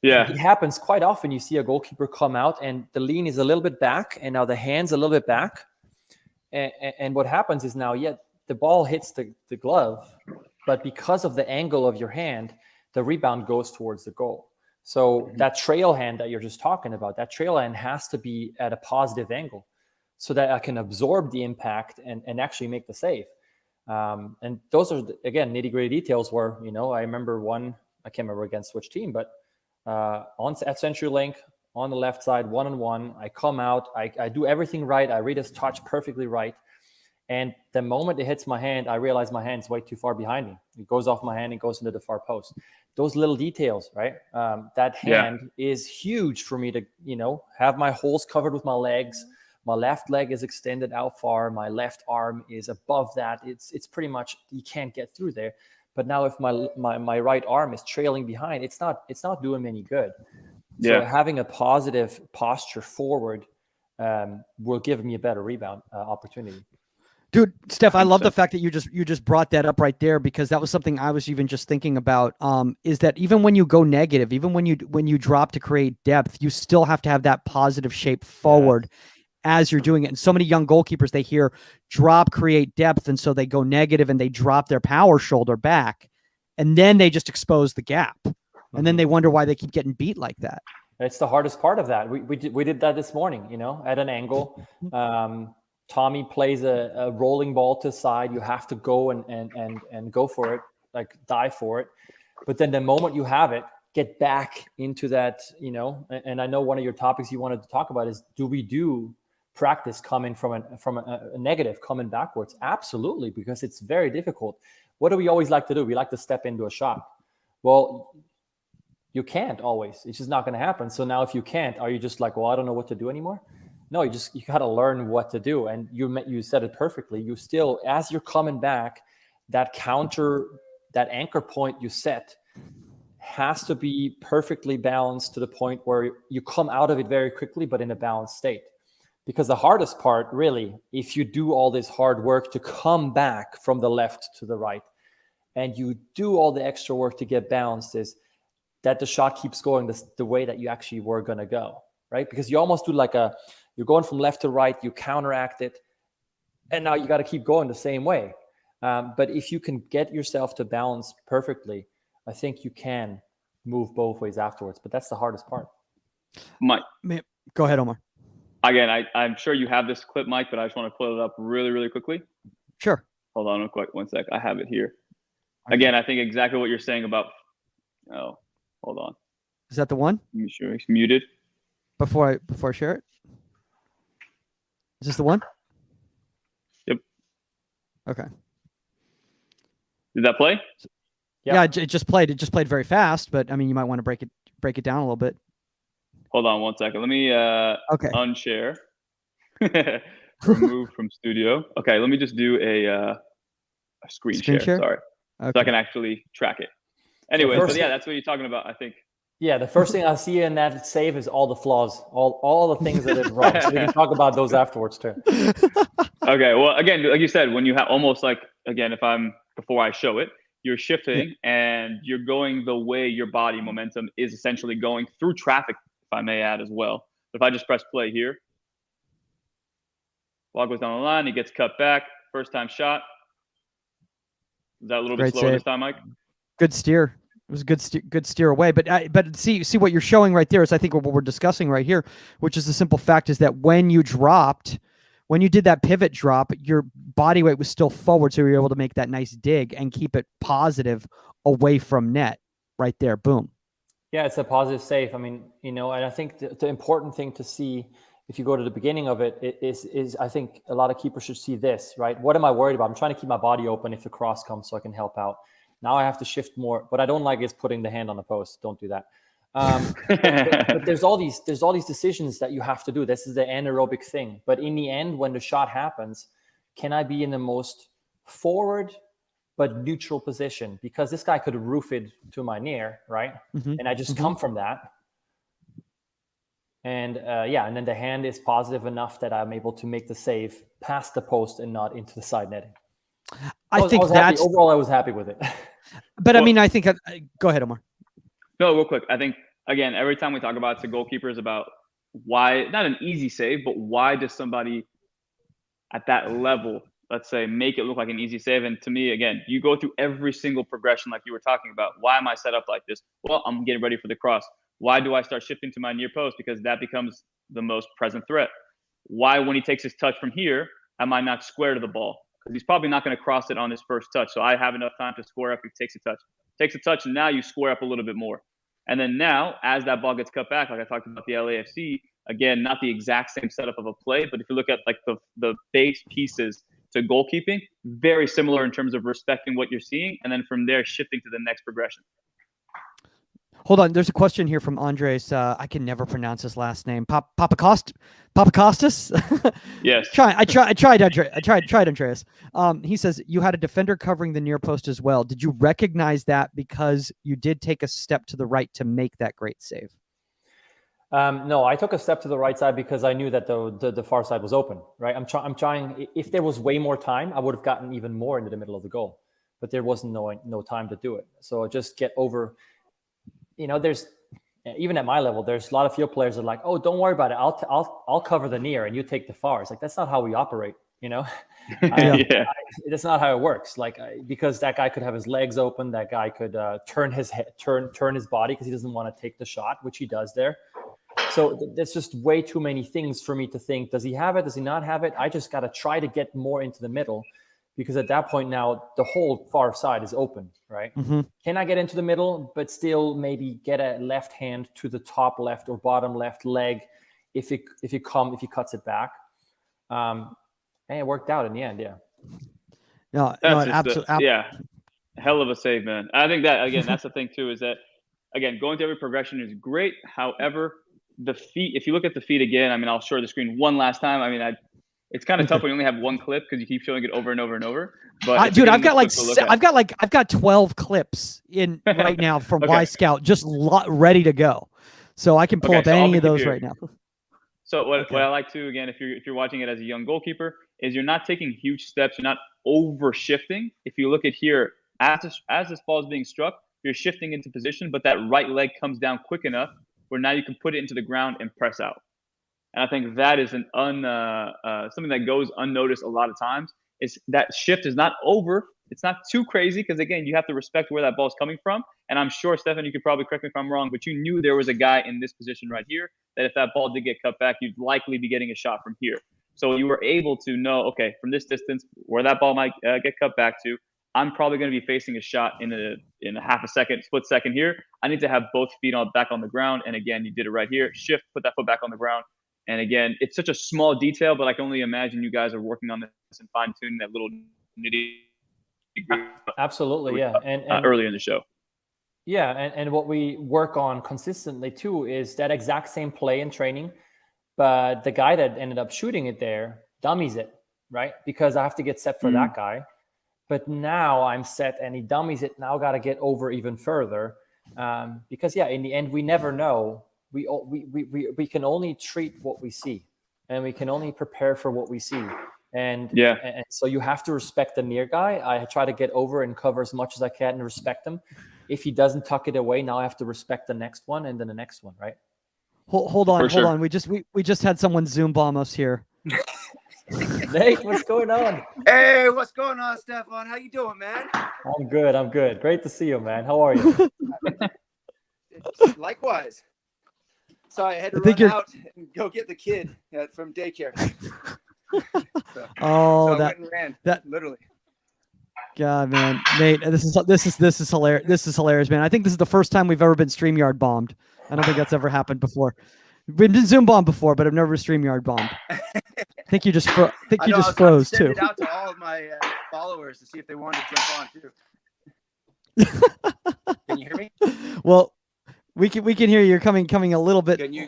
Yeah.
It happens quite often. You see a goalkeeper come out and the lean is a little bit back and now the hand's a little bit back. And what happens is now, the ball hits the glove, but because of the angle of your hand, the rebound goes towards the goal. So that trail hand that you're just talking about, that trail hand has to be at a positive angle, so that I can absorb the impact and actually make the save. And those are, again, nitty-gritty details where, I remember one, I can't remember against which team, but at CenturyLink, on the left side, 1-on-1, I come out, I do everything right, I read his touch perfectly right. And the moment it hits my hand, I realize my hand's way too far behind me. It goes off my hand and goes into the far post. Those little details, right? That hand is huge for me to, have my holes covered with my legs. My left leg is extended out far. My left arm is above that. It's pretty much, you can't get through there. But now if my right arm is trailing behind, it's not doing me any good. So having a positive posture forward will give me a better rebound opportunity.
Dude, Steph, I love the fact that you just brought that up right there, because that was something I was even just thinking about. Is that even when you go negative, even when you drop to create depth, you still have to have that positive shape forward as you're doing it. And so many young goalkeepers, they hear drop, create depth, and so they go negative and they drop their power shoulder back, and then they just expose the gap, and then they wonder why they keep getting beat like that.
It's the hardest part of that. We did that this morning, at an angle. Tommy plays a rolling ball to the side. You have to go and go for it, like die for it. But then the moment you have it, get back into that, and I know one of your topics you wanted to talk about is, do we do practice coming from a negative, coming backwards? Absolutely, because it's very difficult. What do we always like to do? We like to step into a shot. Well, you can't always. It's just not going to happen. So now if you can't, are you just like, well, I don't know what to do anymore? No, you got to learn what to do. And you said it perfectly. You still, as you're coming back, that anchor point you set has to be perfectly balanced to the point where you come out of it very quickly, but in a balanced state. Because the hardest part, really, if you do all this hard work to come back from the left to the right, and you do all the extra work to get balanced, is that the shot keeps going the way that you actually were going to go, right? Because you almost do you're going from left to right, you counteract it, and now you got to keep going the same way. But if you can get yourself to balance perfectly, I think you can move both ways afterwards. But that's the hardest part.
Mike,
go ahead, Omar.
Again, I'm sure you have this clip, Mike, but I just want to pull it up really, really quickly.
Sure.
Hold on real quick. 1 sec. I have it here. Okay. Again, I think exactly what you're saying about. Oh, hold on.
Is that the one?
I'm sure it's muted.
Before I share it. Is this the one?
Yep.
Okay.
Did that play?
Yeah, it just played. It just played very fast, but I mean, you might want to break it down a little bit.
Hold on 1 second. Let me unshare. Remove from studio. Okay, let me just do a screen share. Sorry, okay. So I can actually track it. Anyway, so yeah, that's what you're talking about, I think.
Yeah, the first thing I see in that save is all the flaws, all the things that are wrong. So we can talk about those afterwards too.
Okay, well, again, like you said, when you have almost like, again, before I show it, you're shifting and you're going the way your body momentum is essentially going through traffic, if I may add as well. So if I just press play here, ball goes down the line, it gets cut back, first time shot. Is that a little bit slower this time, Mike?
Good steer. It was a good steer away. But see what you're showing right there is, I think, what we're discussing right here, which is the simple fact is that when you did that pivot drop, your body weight was still forward, so you were able to make that nice dig and keep it positive away from net right there. Boom.
Yeah, it's a positive save. I mean, and I think the important thing to see, if you go to the beginning of it, is I think a lot of keepers should see this, right? What am I worried about? I'm trying to keep my body open if the cross comes so I can help out. Now I have to shift more. What I don't like is putting the hand on the post. Don't do that. But there's all these decisions that you have to do. This is the anaerobic thing. But in the end, when the shot happens, can I be in the most forward but neutral position? Because this guy could have roofed to my near, right? Mm-hmm. And I just come from that. And and then the hand is positive enough that I'm able to make the save past the post and not into the side netting. Overall, I was happy with it.
But I mean, I think go ahead, Omar.
No, real quick. I think, again, every time we talk about the goalkeeper is about why, not an easy save, but why does somebody at that level, let's say, make it look like an easy save? And to me, again, you go through every single progression like you were talking about. Why am I set up like this? Well, I'm getting ready for the cross. Why do I start shifting to my near post? Because that becomes the most present threat. Why, when he takes his touch from here, am I not square to the ball? Because he's probably not going to cross it on his first touch. So I have enough time to square up. He takes a touch, and now you square up a little bit more. And then now, as that ball gets cut back, like I talked about the LAFC, again, not the exact same setup of a play, but if you look at like the base pieces to goalkeeping, very similar in terms of respecting what you're seeing, and then from there shifting to the next progression.
Hold on, there's a question here from Andres. I can never pronounce his last name. Papakostas?
Yes.
I tried, Andreas. He says you had a defender covering the near post as well. Did you recognize that because you did take a step to the right to make that great save?
No, I took a step to the right side because I knew that the far side was open. Right, I'm trying. If there was way more time, I would have gotten even more into the middle of the goal, but there wasn't no time to do it. So just get over. There's even at my level, there's a lot of field players that are like, oh, don't worry about it. I'll cover the near and you take the far. It's like, that's not how we operate, That's not how it works. Like, because that guy could have his legs open. That guy could turn his body because he doesn't want to take the shot, which he does there. So there's just way too many things for me to think, does he have it? Does he not have it? I just got to try to get more into the middle. Because at that point now, the whole far side is open, right? Mm-hmm. Can I get into the middle, but still maybe get a left hand to the top left or bottom left leg if he cuts it back? And it worked out in the end, yeah.
No,
absolutely. Yeah, hell of a save, man. I think that, again, that's the thing too, is that, again, going through every progression is great. However, the feet, if you look at the feet again, I mean, I'll show the screen one last time. I mean, It's kind of
Okay.
tough when you only have one clip because you keep showing it over and over and over. But
Dude, I've got
I've
got 12 clips in right now from
Okay.
Y Scout just ready to go, so I can pull up any of those right now.
So what I like to, again, if you're watching it as a young goalkeeper, is you're not taking huge steps. You're not over shifting. If you look at here, as this ball is being struck, you're shifting into position, but that right leg comes down quick enough where now you can put it into the ground and press out. And I think that is something that goes unnoticed a lot of times. Is that shift is not over. It's not too crazy because, again, you have to respect where that ball is coming from. And I'm sure, Stefan, you could probably correct me if I'm wrong, but you knew there was a guy in this position right here that if that ball did get cut back, you'd likely be getting a shot from here. So you were able to know, okay, from this distance, where that ball might get cut back to, I'm probably going to be facing a shot in a half a second, split second here. I need to have both feet back on the ground. And again, you did it right here. Shift, put that foot back on the ground. And again, it's such a small detail, but I can only imagine you guys are working on this and fine tuning that little nitty.
Absolutely, yeah. And
earlier in the show.
Yeah, and what we work on consistently too is that exact same play in training, but the guy that ended up shooting it there dummies it, right? Because I have to get set for that guy. But now I'm set and he dummies it. Now got to get over even further. Because in the end, we never know. We can only treat what we see, and we can only prepare for what we see. And so you have to respect the near guy. I try to get over and cover as much as I can and respect him. If he doesn't tuck it away, now I have to respect the next one and then the next one, right?
Hold on. We just had someone Zoom bomb us here.
Nate, what's going on?
Hey, what's going on, Stefan? How you doing, man?
I'm good. Great to see you, man. How are you?
Likewise. Sorry, I had to run out and go get the kid from daycare. So I went and ran, literally.
God, man, Nate, this is hilarious. This is hilarious, man. I think this is the first time we've ever been StreamYard bombed. I don't think that's ever happened before. We've been Zoom bombed before, but I've never StreamYard bombed. I think you just froze too.
I sent it out to all of my followers to see if they wanted to jump on too. Can you hear me?
Well, we can hear you. You're coming a little bit, You're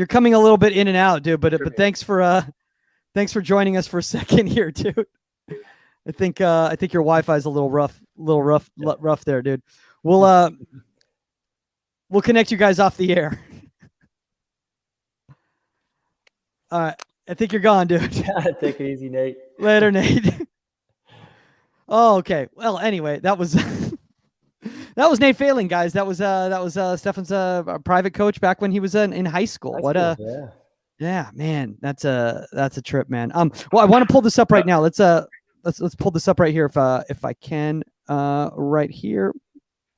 coming a little bit in and out, dude. But thanks for joining us for a second here, dude. I think your Wi-Fi is a little rough there, dude. We'll connect you guys off the air. All right. I think you're gone, dude.
Take it easy, Nate.
Later, Nate. Oh, okay. Well, anyway, that was Nate Failing, guys. That was Stefan's private coach back when he was in high school. Yeah, man, that's a trip, man. Well, I want to pull this up right now. Let's pull this up right here if I can, right here.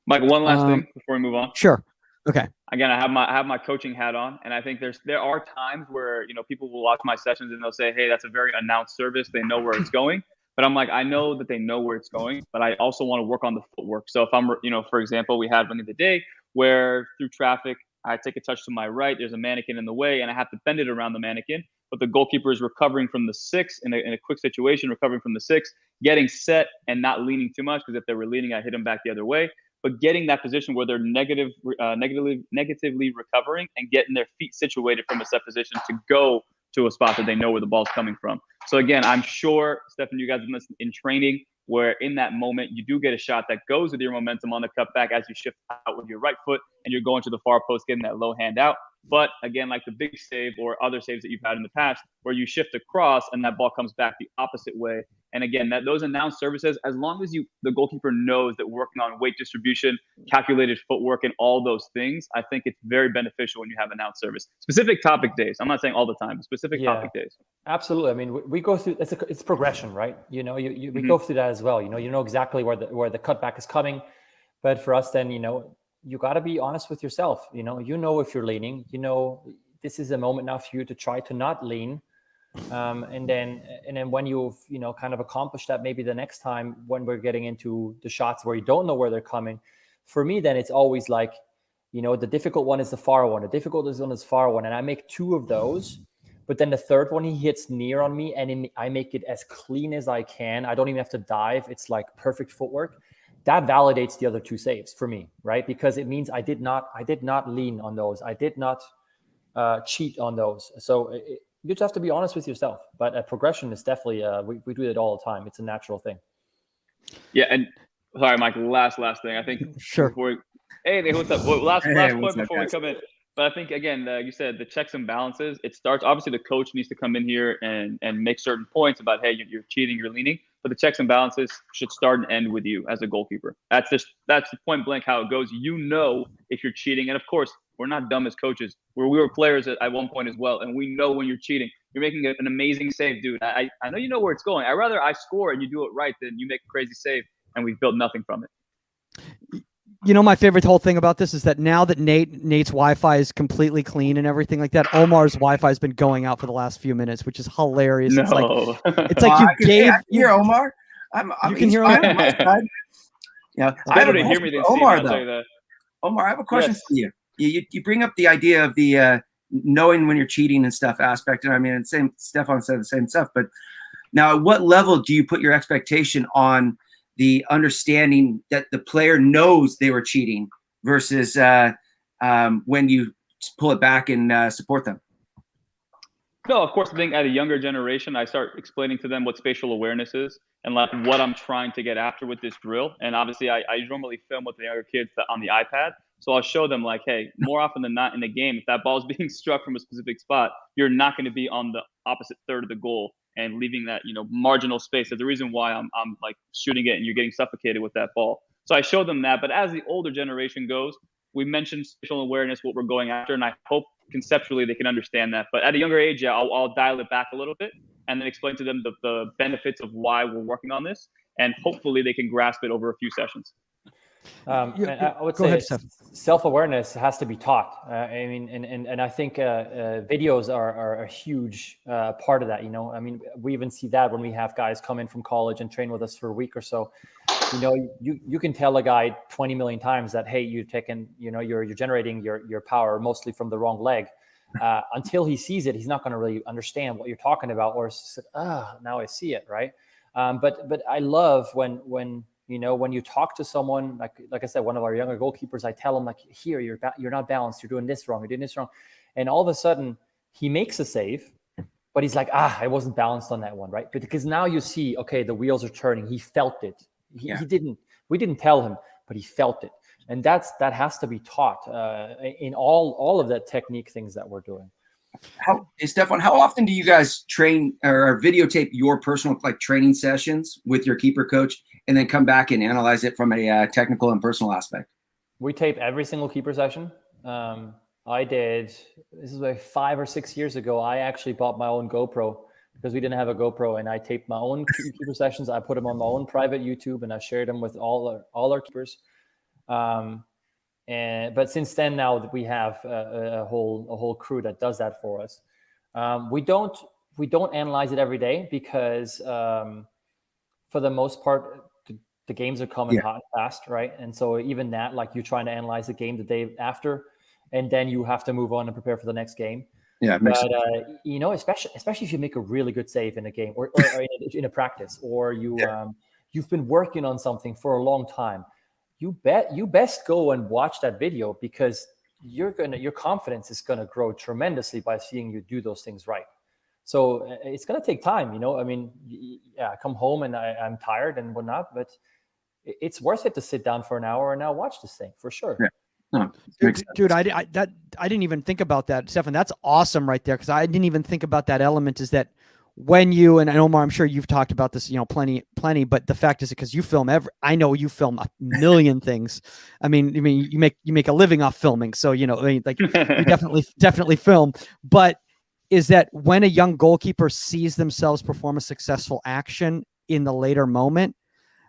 Mike, one last thing before we move on.
Sure. Okay.
Again, I have my coaching hat on, and I think there are times where people will watch my sessions and they'll say, "Hey, that's a very announced service. They know where it's going." But I'm like, I know that they know where it's going, but I also want to work on the footwork. So if I'm, for example, we had one of the day where through traffic, I take a touch to my right, there's a mannequin in the way, and I have to bend it around the mannequin. But the goalkeeper is recovering from the 6 in a quick situation, recovering from the 6, getting set and not leaning too much, because if they were leaning, I hit them back the other way. But getting that position where they're negatively recovering and getting their feet situated from a set position to go to a spot that they know where the ball's coming from. So again, I'm sure, Stefan, you guys have listened in training, where in that moment you do get a shot that goes with your momentum on the cutback as you shift out with your right foot and you're going to the far post, getting that low hand out. But again, like the big save or other saves that you've had in the past, where you shift across and that ball comes back the opposite way. And again, those announced services, as long as the goalkeeper knows that we're working on weight distribution, calculated footwork, and all those things, I think it's very beneficial when you have announced service. Specific topic days. I'm not saying all the time, but specific topic days.
Absolutely. I mean, we go through, it's progression, right? We go through that as well. You know exactly where the cutback is coming. But for us, then, you got to be honest with yourself. You know if you're leaning, this is a moment now for you to try to not lean. And then when you've kind of accomplished that, maybe the next time when we're getting into the shots where you don't know where they're coming, for me, then it's always like, the difficult one is the far one. The difficult one is far one. And I make 2 of those, but then the third one, he hits near on me and I make it as clean as I can. I don't even have to dive. It's like perfect footwork. That validates the other 2 saves for me, right? Because it means I did not lean on those. I did not cheat on those. So you just have to be honest with yourself. But progression is definitely we do it all the time. It's a natural thing.
Yeah, and sorry, Mike. Last thing. I think
Sure.
Hey, what's up? Well, last point before we
guys?
come in. But I think again, you said the checks and balances. It starts obviously the coach needs to come in here and make certain points about, hey, you're cheating, you're leaning. But the checks and balances should start and end with you as a goalkeeper. That's the point blank how it goes. You know if you're cheating, and of course we're not dumb as coaches. We were players at one point as well, and we know when you're cheating. You're making an amazing save, dude. I know you know where it's going. I'd rather I score and you do it right than you make a crazy save and we've built nothing from it.
You know, my favorite whole thing about this is that now that Nate's Wi-Fi is completely clean and everything like that, Omar's Wi-Fi has been going out for the last few minutes, which is hilarious.
No.
It's like you gave.
I can hear Omar.
You can hear Omar.
Yeah,
it's better to hear me than see me. I'll tell you that.
Omar, I have a question for you. You bring up the idea of the knowing when you're cheating and stuff aspect, and I mean, Stefan said the same stuff. But now, at what level do you put your expectation on the understanding that the player knows they were cheating versus when you pull it back and support them?
No, of course, I think at a younger generation, I start explaining to them what spatial awareness is and like what I'm trying to get after with this drill. And obviously, I normally film with the younger kids on the iPad. So I'll show them like, hey, more often than not in the game, if that ball is being struck from a specific spot, you're not going to be on the opposite third of the goal and leaving that, marginal space. That's the reason why I'm like shooting it and you're getting suffocated with that ball. So I show them that. But as the older generation goes, we mentioned spatial awareness, what we're going after, and I hope conceptually they can understand that. But at a younger age, yeah, I'll dial it back a little bit and then explain to them the benefits of why we're working on this, and hopefully they can grasp it over a few sessions.
And I would say self-awareness has to be taught. I mean, and I think videos are a huge part of that. I mean, we even see that when we have guys come in from college and train with us for a week or so. You can tell a guy 20 million times that, hey, you're generating your power mostly from the wrong leg. Until he sees it, he's not going to really understand what you're talking about, or it's just, now I see it, right? But I love when you talk to someone, like I said, one of our younger goalkeepers, I tell him like, here, you're not balanced. You're doing this wrong. You're doing this wrong. And all of a sudden he makes a save, but he's like, I wasn't balanced on that one. Right. Because now you see, okay, the wheels are turning. He felt it. We didn't tell him, but he felt it. And that has to be taught in all of the technique things that we're doing.
Stefan, how often do you guys train or videotape your personal training sessions with your keeper coach and then come back and analyze it from a technical and personal aspect?
We tape every single keeper session. This is like 5 or 6 years ago. I actually bought my own GoPro because we didn't have a GoPro, and I taped my own keeper sessions. I put them on my own private YouTube, and I shared them with all our keepers. But since then, now that we have a whole crew that does that for us, we don't analyze it every day because for the most part, the games are coming hot and fast, right? And so even that, like you're trying to analyze the game the day after, and then you have to move on and prepare for the next game.
Yeah,
but especially if you make a really good save in a game or in a practice, or you've been working on something for a long time. You best go and watch that video, because your confidence is gonna grow tremendously by seeing you do those things right. So it's gonna take time, I mean, I come home and I'm tired and whatnot, but it's worth it to sit down for an hour and now watch this thing for sure.
Yeah. No,
dude, I didn't even think about that, Stefan. That's awesome right there, because I didn't even think about that element. Is that when you, and Omar, I'm sure you've talked about this, plenty, but the fact is, because you film I know you film a million things. I mean, you make a living off filming, so you definitely film. But is that when a young goalkeeper sees themselves perform a successful action in the later moment,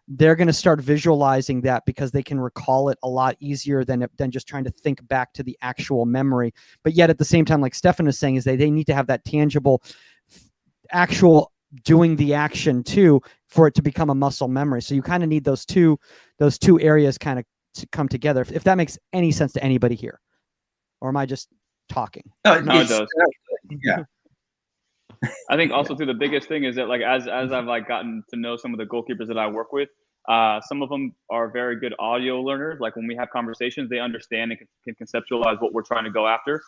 they're going to start visualizing that, because they can recall it a lot easier than just trying to think back to the actual memory. But yet at the same time, like Stefan is saying, is they need to have that tangible, actual doing the action too, for it to become a muscle memory. So you kind of need those two areas kind of to come together. If that makes any sense to anybody here, or am I just talking?
No, it does. Yeah. I think also too, the biggest thing is that as I've gotten to know some of the goalkeepers that I work with, Some of them are very good audio learners. Like when we have conversations, they understand and can conceptualize what we're trying to go after.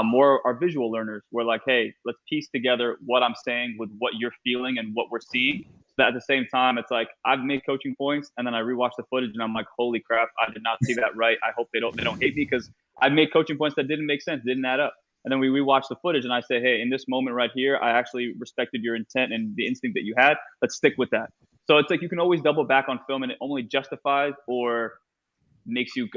More are visual learners. We're like, hey, let's piece together what I'm saying with what you're feeling and what we're seeing. So that at the same time, it's like I've made coaching points, and then I rewatch the footage, and I'm like, holy crap, I did not see that right. I hope they don't hate me, because I made coaching points that didn't make sense, didn't add up. And then we rewatch the footage, and I say, hey, in this moment right here, I actually respected your intent and the instinct that you had. Let's stick with that. So it's like you can always double back on film, and it only justifies or makes you,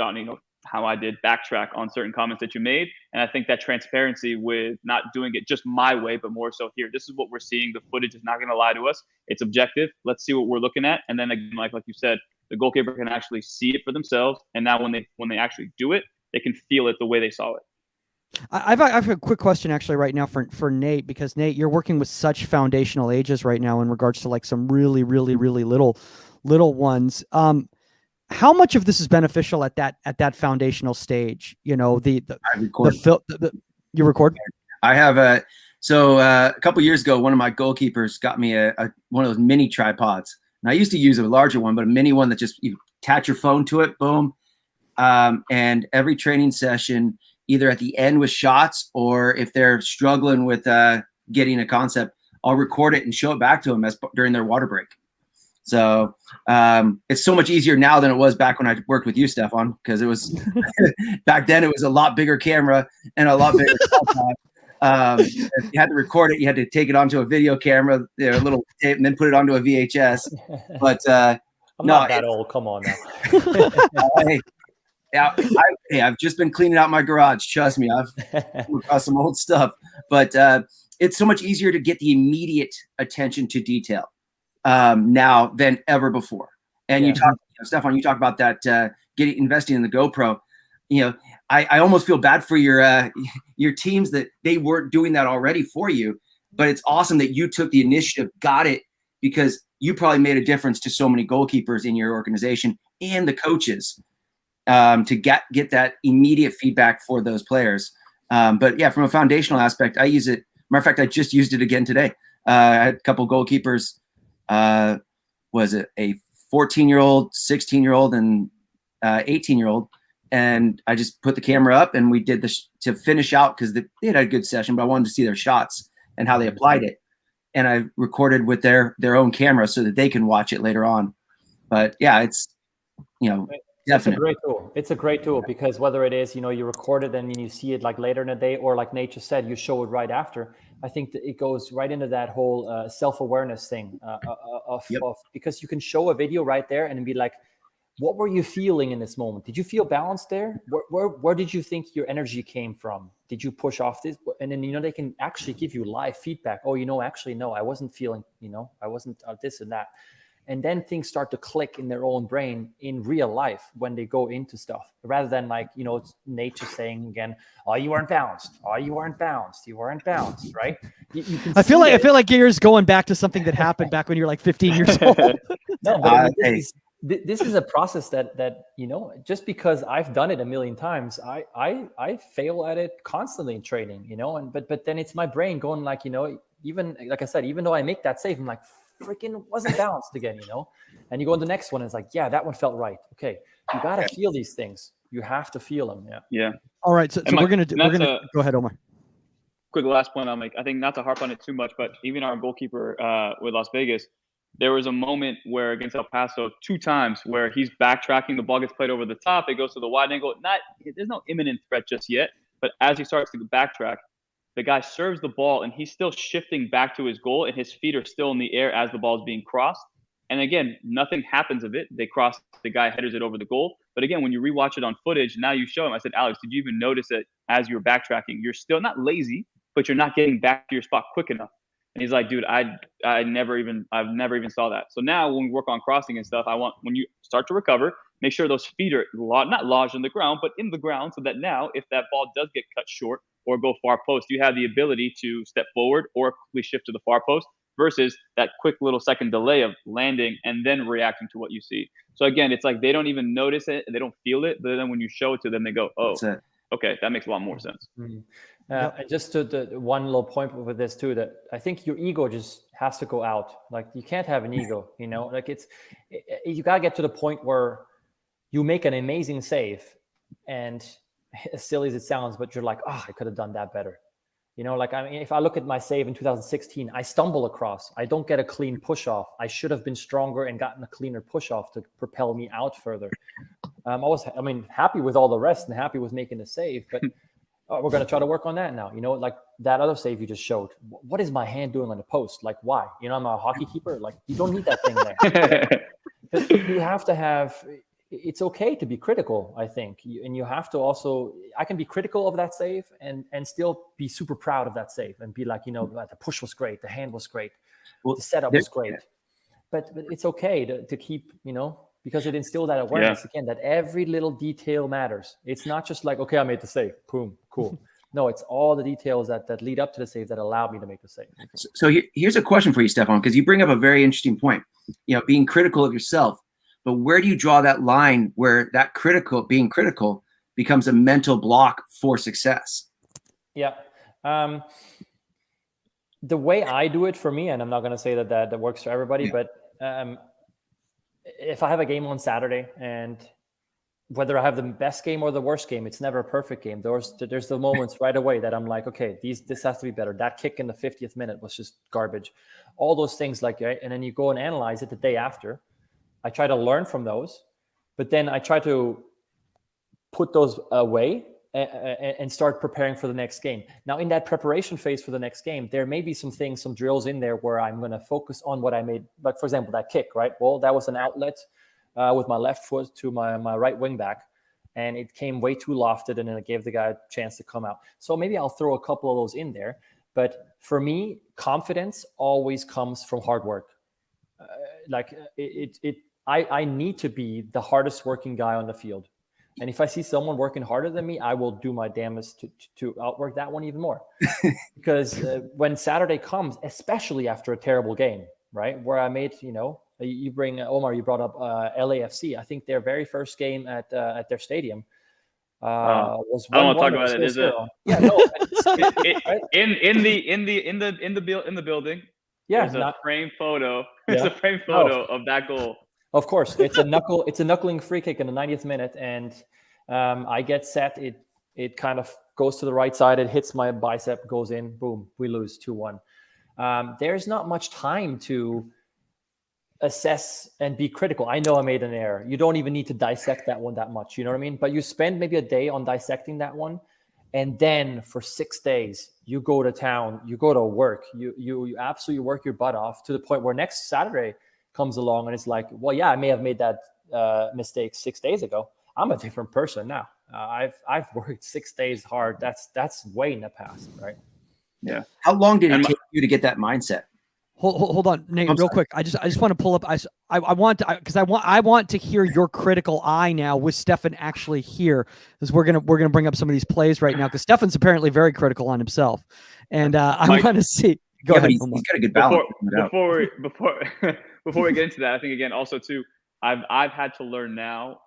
how I did, backtrack on certain comments that you made. And I think that transparency with not doing it just my way, but more so here, this is what we're seeing. The footage is not going to lie to us. It's objective. Let's see what we're looking at. And then again, like you said, the goalkeeper can actually see it for themselves. And now when they actually do it, they can feel it the way they saw it.
I've a quick question actually right now for Nate, because Nate, you're working with such foundational ages right now in regards to like some really, really, really little ones. How much of this is beneficial at that foundational stage? You know, I record. You record?
I have a couple years ago, one of my goalkeepers got me one of those mini tripods. And I used to use a larger one, but a mini one that just you attach your phone to it, boom. And every training session, either at the end with shots, or if they're struggling with getting a concept, I'll record it and show it back to them during their water break. So it's so much easier now than it was back when I worked with you, Stefan, because it was back then it was a lot bigger camera and a lot bigger you had to record it, you had to take it onto a video camera, a little tape, and then put it onto a VHS. But
I'm not that old. Come on now.
I've just been cleaning out my garage. Trust me, I've got some old stuff. But it's so much easier to get the immediate attention to detail now than ever before. And you talk, Stefan, you talk about that investing in the GoPro. You know, I almost feel bad for your teams that they weren't doing that already for you. But it's awesome that you took the initiative, got it, because you probably made a difference to so many goalkeepers in your organization and the coaches. To get that immediate feedback for those players. But yeah, from a foundational aspect, I use it. Matter of fact, I just used it again today. I had a couple goalkeepers. Was it a 14-year-old, 16-year-old, and 18-year-old? And I just put the camera up, and we did this to finish out, because they had a good session, but I wanted to see their shots and how they applied it. And I recorded with their own camera so that they can watch it later on. But yeah, it's, definitely.
It's a great tool because whether it is, you record it and you see it like later in the day, or like Nate just said, you show it right after. I think that it goes right into that whole self-awareness thing of because you can show a video right there and be like, what were you feeling in this moment? Did you feel balanced there? Where did you think your energy came from? Did you push off this? And then, they can actually give you live feedback. Oh, actually, no, I wasn't feeling, I wasn't this and that. And then things start to click in their own brain in real life when they go into stuff, rather than like, Nate just saying again, oh, you weren't balanced. Oh, you weren't balanced. You weren't balanced, right? You can I feel
like you're going back to something that happened back when you were like 15 years old.
No, but this is a process that just because I've done it a million times, I fail at it constantly in training, but then it's my brain going like, even like I said, even though I make that save, I'm like, freaking wasn't balanced again, and you go on the next one and it's like, yeah, that one felt right. Okay, you got to feel these things. You have to feel them.
Yeah.
All right, so we're gonna go ahead, Omar.
Quick last point I'll make. I think not to harp on it too much, but even our goalkeeper with Las Vegas, there was a moment where against El Paso 2 times where he's backtracking, the ball gets played over the top, it goes to the wide angle. There's no imminent threat just yet, but as he starts to backtrack, the guy serves the ball and he's still shifting back to his goal and his feet are still in the air as the ball is being crossed. And again, nothing happens of it. They cross, the guy headers it over the goal. But again, when you rewatch it on footage, now you show him, I said, Alex, did you even notice that as you were backtracking, you're still not lazy, but you're not getting back to your spot quick enough? And he's like, dude, I've never even saw that. So now when we work on crossing and stuff, when you start to recover, make sure those feet are not lodged in the ground, but in the ground, so that now if that ball does get cut short or go far post, you have the ability to step forward or quickly shift to the far post, versus that quick little second delay of landing and then reacting to what you see. So again, it's like they don't even notice it, they don't feel it, but then when you show it to them, they go, oh. okay, that makes a lot more sense.
And just to the one little point with this too, that I think your ego just has to go out. Like you can't have an ego, you know, like you got to get to the point where you make an amazing save, and as silly as it sounds, but you're like, oh, I could have done that better. You know, like, I mean, if I look at my save in 2016, I stumble across, I don't get a clean push off. I should have been stronger and gotten a cleaner push off to propel me out further. I was happy with all the rest and happy with making the save, but we're going to try to work on that now. You know, like that other save you just showed. What is my hand doing on the post? Like, why? You know, I'm a hockey keeper. Like, you don't need that thing there. But you have to have. It's okay to be critical, I think, and you have to also. I can be critical of that save and still be super proud of that save and be like, you know, the push was great, the hand was great, the setup was great. But it's okay to keep, you know, because it instills that awareness again that every little detail matters. It's not just like, okay, I made the save, boom, cool. No, it's all the details that lead up to the save that allow me to make the save.
So here's a question for you, Stefan, because you bring up a very interesting point. You know, being critical of yourself, but where do you draw that line where that being critical becomes a mental block for success?
Yeah. The way I do it for me, and I'm not going to say that works for everybody, but if I have a game on Saturday, and whether I have the best game or the worst game, it's never a perfect game. There's the moments right away that I'm like, okay, this has to be better. That kick in the 50th minute was just garbage. All those things, like, right? And then you go and analyze it the day after. I try to learn from those, but then I try to put those away and start preparing for the next game. Now, in that preparation phase for the next game, there may be some drills in there where I'm going to focus on what I made. Like, for example, that kick, right? Well, that was an outlet with my left foot to my right wing back, and it came way too lofted, and then it gave the guy a chance to come out. So maybe I'll throw a couple of those in there. But for me, confidence always comes from hard work. I need to be the hardest working guy on the field. And if I see someone working harder than me, I will do my damnedest to outwork that one even more. Because when Saturday comes, especially after a terrible game, right, where I made, you know, you bring Omar, you brought up LAFC. I think their very first game at their stadium was 1-1.
I don't want to talk about it. Is it?
Yeah, no.
Right? in the building.
Yeah,
there's a frame photo. There's a frame photo of that goal.
Of course, it's a knuckling free kick in the 90th minute, and I get set. It kind of goes to the right side. It hits my bicep, goes in. Boom, we lose 2-1. There's not much time to assess and be critical. I know I made an error. You don't even need to dissect that one that much. You know what I mean? But you spend maybe a day on dissecting that one, and then for 6 days you go to town. You go to work. You absolutely work your butt off to the point where next Saturday comes along and it's like, well, yeah, I may have made that mistake 6 days ago. I'm a different person now. I've worked 6 days hard. That's way in the past, right?
Yeah. How long did it take you to get that mindset?
Hold on, Nate, real quick. I just want to pull up. I want to hear your critical eye now with Stefan actually here, because we're gonna bring up some of these plays right now, because Stefan's apparently very critical on himself, and I want to see. Go ahead.
He's got a good balance.
Before we get into that, I think again also too, I've had to learn now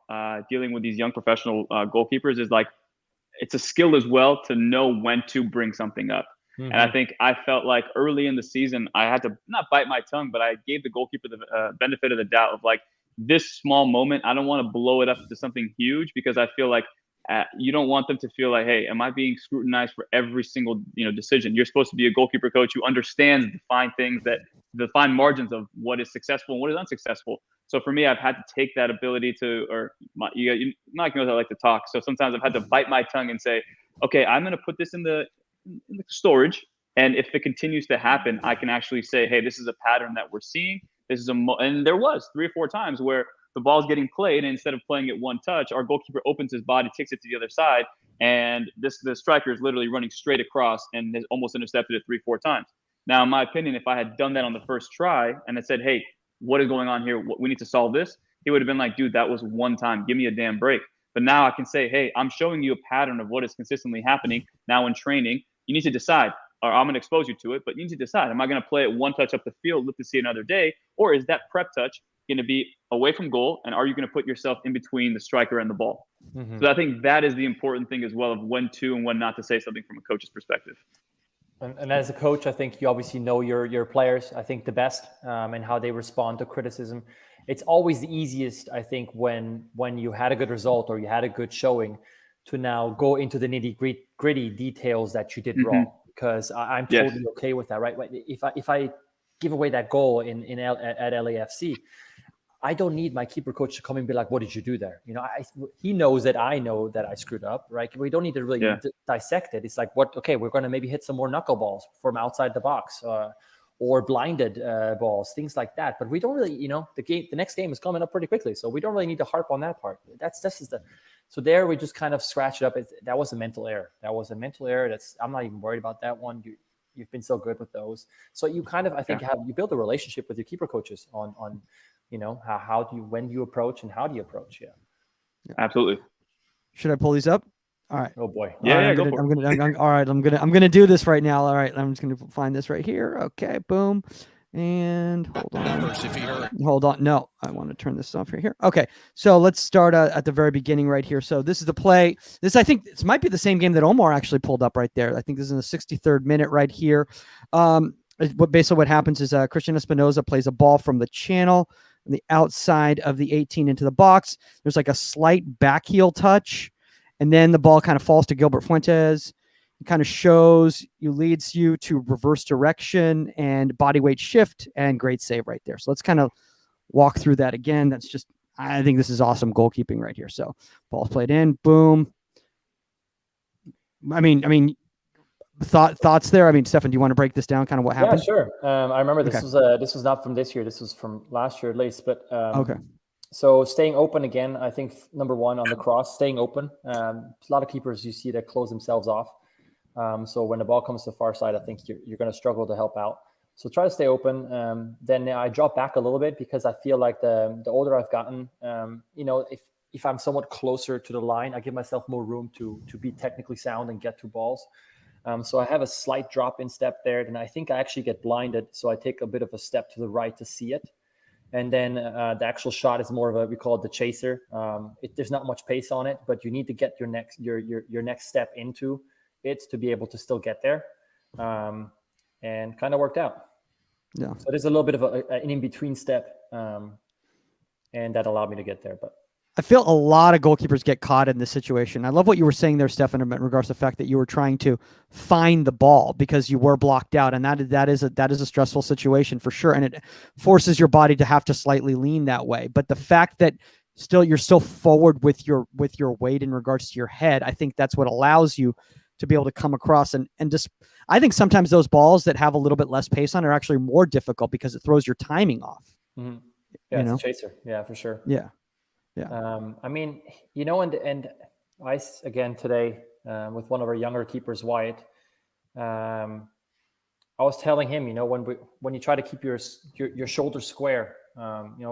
dealing with these young professional goalkeepers is like it's a skill as well to know when to bring something up. Mm-hmm. And I think I felt like early in the season I had to not bite my tongue, but I gave the goalkeeper the benefit of the doubt of like this small moment. I don't want to blow it up to something huge, because I feel like you don't want them to feel like, hey, am I being scrutinized for every single decision? You're supposed to be a goalkeeper coach who understands the fine things, that the fine margins of what is successful and what is unsuccessful. So for me, I've had to take that ability to, Mike knows I like to talk. So sometimes I've had to bite my tongue and say, okay, I'm going to put this in the storage. And if it continues to happen, I can actually say, hey, this is a pattern that we're seeing. And there was 3 or 4 times where the ball's getting played, and instead of playing it one touch, our goalkeeper opens his body, takes it to the other side, and the striker is literally running straight across and has almost intercepted it 3-4 times. Now, in my opinion, if I had done that on the first try and I said, hey, what is going on here? We need to solve this, he would have been like, dude, that was one time. Give me a damn break. But now I can say, hey, I'm showing you a pattern of what is consistently happening. Now in training, you need to decide, or I'm going to expose you to it, but you need to decide, am I going to play it one touch up the field, live to see another day, or is that prep touch going to be away from goal, and are you going to put yourself in between the striker and the ball?
Mm-hmm.
So I think that is the important thing as well, of when to and when not to say something from a coach's perspective.
And as a coach, I think you obviously know your players, I think, the best, and how they respond to criticism. It's always the easiest, I think, when you had a good result or you had a good showing, to now go into the nitty-gritty details that you did wrong, because I'm totally okay with that, right? If I give away that goal at LAFC, I don't need my keeper coach to come and be like, what did you do there? You know, he knows that I know that I screwed up, right? We don't need to really dissect it. It's like, okay, we're going to maybe hit some more knuckleballs from outside the box, or blinded balls, things like that. But we don't really, the next game is coming up pretty quickly, so we don't really need to harp on that part. So there we just kind of scratch it up. That was a mental error. I'm not even worried about that one. You've been so good with those. So you kind of, I think, you build a relationship with your keeper coaches on when do you approach and how do you approach? Yeah.
Absolutely.
Should I pull these up? All right.
Oh boy.
Yeah,
go for it.
All right. I'm gonna do this right now. All right. I'm just gonna find this right here. Okay. Boom. And hold on. No, I want to turn this off here. Okay. So let's start at the very beginning right here. So this is the play. I think this might be the same game that Omar actually pulled up right there. I think this is in the 63rd minute right here. Basically what happens is Christian Espinoza plays a ball from the channel on the outside of the 18 into the box. There's like a slight back heel touch, and then the ball kind of falls to Gilbert Fuentes. It kind of leads you to reverse direction and body weight shift, and great save right there. So let's kind of walk through that again. I think this is awesome goalkeeping right here. So ball's played in, boom. I mean, thoughts there? I mean, Stefan, do you want to break this down, kind of what happened?
Yeah, sure. I remember this was not from this year. This was from last year at least. But okay. So staying open again, I think number one on the cross, staying open. A lot of keepers you see that close themselves off. So when the ball comes to the far side, I think you're going to struggle to help out. So try to stay open. Then I drop back a little bit, because I feel like the older I've gotten, if I'm somewhat closer to the line, I give myself more room to be technically sound and get to balls. So I have a slight drop in step there. Then I think I actually get blinded. So I take a bit of a step to the right to see it. And then the actual shot is more of we call it the chaser. There's not much pace on it, but you need to get your next step into it to be able to still get there. And kind of worked out. Yeah. So there's a little bit of an in-between step. And that allowed me to get there. But
I feel a lot of goalkeepers get caught in this situation. I love what you were saying there, Stefan, in regards to the fact that you were trying to find the ball because you were blocked out, and that is a stressful situation for sure, and it forces your body to have to slightly lean that way. But the fact that you're still forward with your weight in regards to your head, I think that's what allows you to be able to come across and just. I think sometimes those balls that have a little bit less pace on are actually more difficult because it throws your timing off.
Mm-hmm. Yeah, it's a chaser. Yeah, for sure.
Yeah. Yeah.
I mean, and I, again, today, with one of our younger keepers, Wyatt, I was telling him, when you try to keep your shoulder square,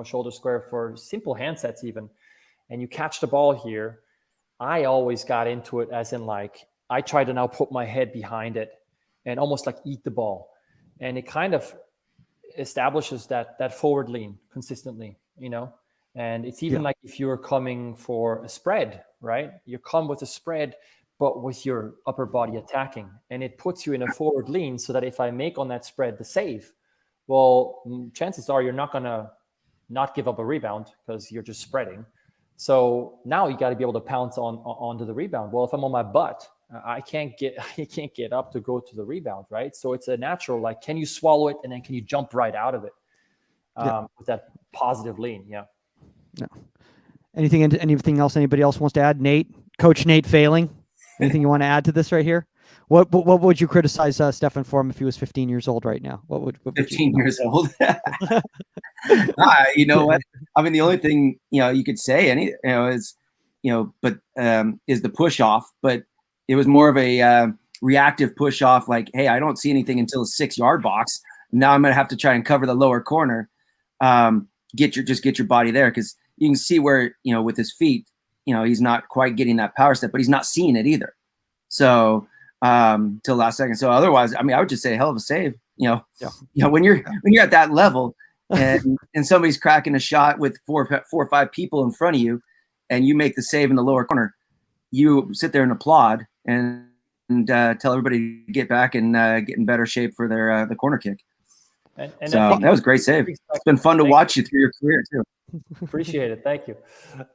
shoulder square for simple handsets even, and you catch the ball here, I always got into it as in like, I try to now put my head behind it and almost like eat the ball. And it kind of establishes that forward lean consistently, And it's even like if you're coming for a spread, right? You come with a spread, but with your upper body attacking. And it puts you in a forward lean so that if I make on that spread the save, well, chances are you're not going to not give up a rebound because you're just spreading. So now you got to be able to pounce onto the rebound. Well, if I'm on my butt, I can't get up to go to the rebound, right? So it's a natural, like, can you swallow it and then can you jump right out of it with that positive lean? Yeah.
No. Anything else anybody else wants to add? Coach Nate failing. Anything you want to add to this right here? What would you criticize Stefan for him if he was 15 years old right now? What would
15 years old? You know what? I mean, the only thing you could say is is the push off, but it was more of a reactive push off. Like, hey, I don't see anything until the 6-yard box. Now I'm going to have to try and cover the lower corner. Get your body there, because you can see where with his feet, he's not quite getting that power step, but he's not seeing it either. So till last second. So otherwise, I mean, I would just say hell of a save. When you're at that level, and somebody's cracking a shot with four or five people in front of you, and you make the save in the lower corner, you sit there and applaud and tell everybody to get back and get in better shape for their the corner kick.
And
so that was a great save. It's been fun to watch you through your career too.
Appreciate it. Thank you.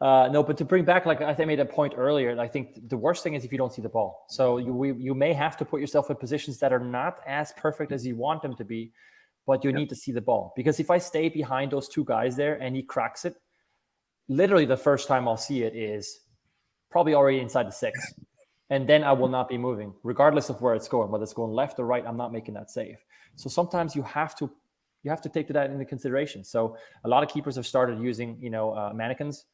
No, but to bring back, like I made a point earlier, and I think the worst thing is if you don't see the ball. So you may have to put yourself in positions that are not as perfect as you want them to be, but you need to see the ball. Because if I stay behind those two guys there and he cracks it, literally the first time I'll see it is probably already inside the 6. And then I will not be moving, regardless of where it's going, whether it's going left or right. I'm not making that save. So sometimes you have to take that into consideration. So a lot of keepers have started using, mannequins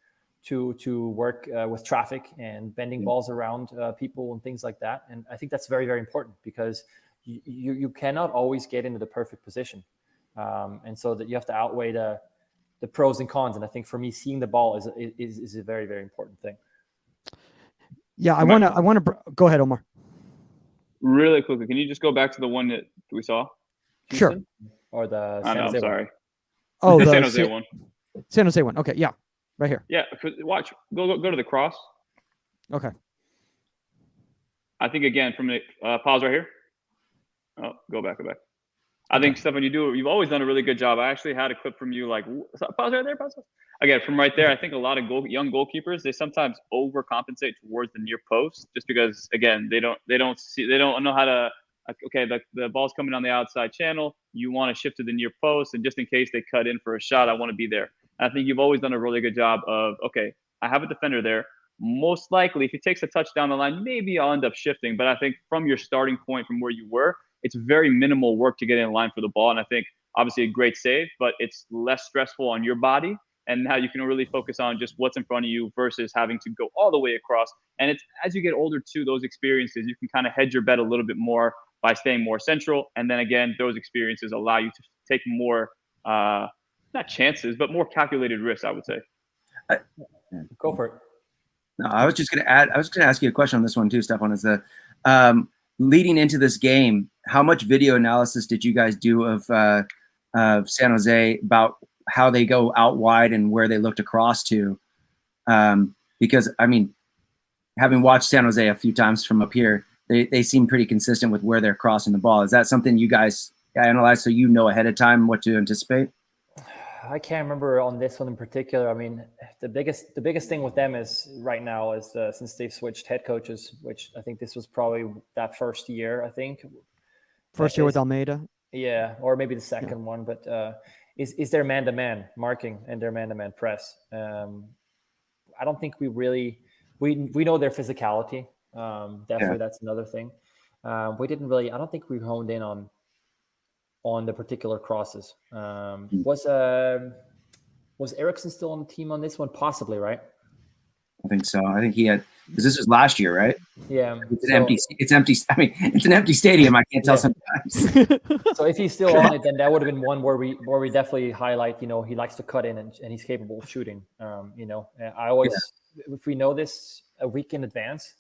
to work with traffic and bending balls around people and things like that. And I think that's very, very important because you cannot always get into the perfect position. And so that you have to outweigh the pros and cons. And I think for me, seeing the ball is a very, very important thing.
Yeah, I want to go ahead, Omar.
Really quickly, can you just go back to the one that we saw?
Houston? Sure. Or the
San Jose
sorry.
Oh, the San Jose one.
San Jose one. Okay, yeah, right here.
Yeah, watch. Go to the cross.
Okay.
I think again from the pause right here. Oh, go back. I think Stefan, you've always done a really good job. I actually had a clip from you, like pause right there, pause. Again, from right there, I think a lot of young goalkeepers, they sometimes overcompensate towards the near post just because, again, they don't know how to. Okay, the ball's coming on the outside channel. You want to shift to the near post, and just in case they cut in for a shot, I want to be there. And I think you've always done a really good job of, okay, I have a defender there. Most likely, if he takes a touch down the line, maybe I'll end up shifting. But I think from your starting point, from where you were, it's very minimal work to get in line for the ball. And I think obviously a great save, but it's less stressful on your body. And now you can really focus on just what's in front of you versus having to go all the way across. And it's as you get older too, those experiences, you can kind of hedge your bet a little bit more by staying more central. And then again, those experiences allow you to take more, not chances, but more calculated risks, I would say.
Go for it.
No, I was just going to ask you a question on this one too, Stefan. Is the leading into this game, how much video analysis did you guys do of San Jose about how they go out wide and where they looked across to? Because I mean, having watched San Jose a few times from up here, they seem pretty consistent with where they're crossing the ball. Is that something you guys analyze so you know ahead of time what to anticipate?
I can't remember on this one in particular. I mean, the biggest thing with them is right now is since they've switched head coaches, which I think this was probably that first year. I think
first year with Almeida.
Yeah, or maybe the second one, but is their man-to-man marking and their man-to-man press. I don't think we know their physicality. Definitely, that's another thing. We didn't really. I don't think we honed in on the particular crosses. Was Eriksson still on the team on this one? Possibly, right?
I think so. I think he had, because this was last year, right?
Yeah.
It's empty. I mean, it's an empty stadium. I can't tell sometimes.
So if he's still on it, then that would have been one where we definitely highlight, he likes to cut in and he's capable of shooting. I always, if we know this a week in advance,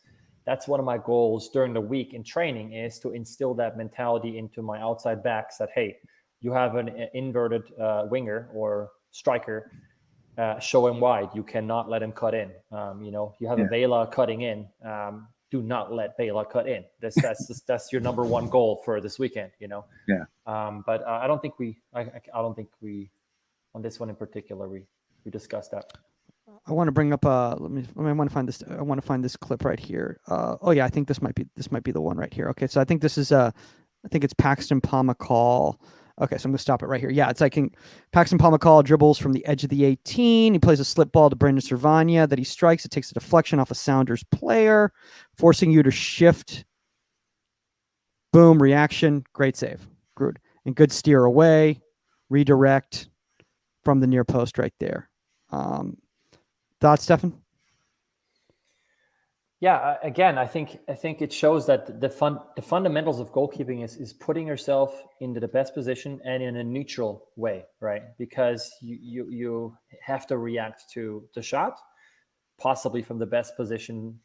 that's one of my goals during the week in training is to instill that mentality into my outside backs that, hey, you have an inverted winger or striker, show him wide. You cannot let him cut in. You have a Vela cutting in. Do not let Vela cut in. That's your number one goal for this weekend.
Yeah.
But I don't think we on this one in particular we discussed that.
I want to bring up I want to find this. I want to find this clip right here. I think this might be the one right here. Okay, so I think this is I think it's Paxton Pomykal. Okay, so I'm going to stop it right here. Yeah, it's like Paxton Pomykal dribbles from the edge of the 18. He plays a slip ball to Brendan Cervania that he strikes. It takes a deflection off a Sounders player, forcing you to shift. Boom, reaction. Great save. Good. And good steer away. Redirect from the near post right there. Thoughts, Stefan?
Yeah, again, I think it shows that the fundamentals of goalkeeping is putting yourself into the best position and in a neutral way, right? Because you have to react to the shot, possibly from the best position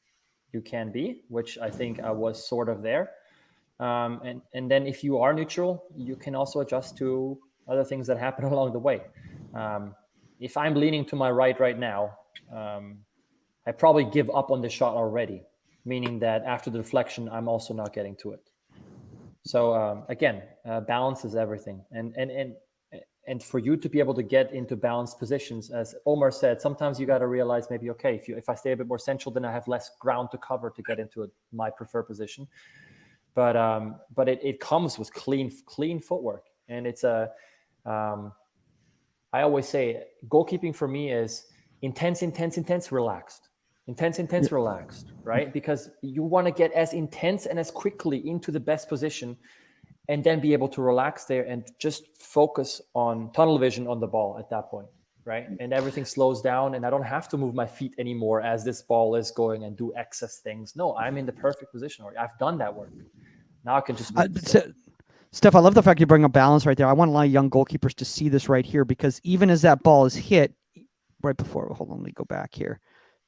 you can be, which I think I was sort of there. And then if you are neutral, you can also adjust to other things that happen along the way. If I'm leaning to my right now, I probably give up on the shot already, meaning that after the deflection, I'm also not getting to it. So again, balance is everything. And for you to be able to get into balanced positions, as Omar said, sometimes you got to realize maybe, okay, if I stay a bit more central, then I have less ground to cover to get into my preferred position. But it comes with clean footwork. And it's I always say goalkeeping for me is intense, relaxed. Intense, relaxed, right? Because you want to get as intense and as quickly into the best position and then be able to relax there and just focus on tunnel vision on the ball at that point, right? And everything slows down and I don't have to move my feet anymore as this ball is going and do excess things. No, I'm in the perfect position, or I've done that work. Now I can just
Steph, I love the fact you bring up balance right there. I want a lot of young goalkeepers to see this right here, because even as that ball is hit right before, hold on, let me go back here.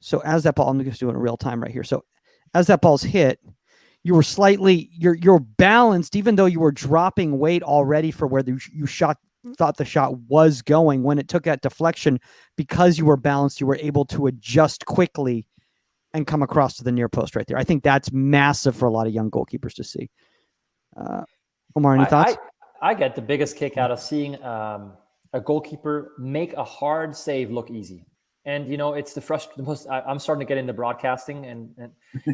So as that ball, I'm just doing it in real time right here. So as that ball's hit, you were you're balanced, even though you were dropping weight already for where you thought the shot was going. When it took that deflection, because you were balanced, you were able to adjust quickly and come across to the near post right there. I think that's massive for a lot of young goalkeepers to see. Omar, any thoughts?
I get the biggest kick out of seeing a goalkeeper make a hard save look easy. And, it's I'm starting to get into broadcasting, and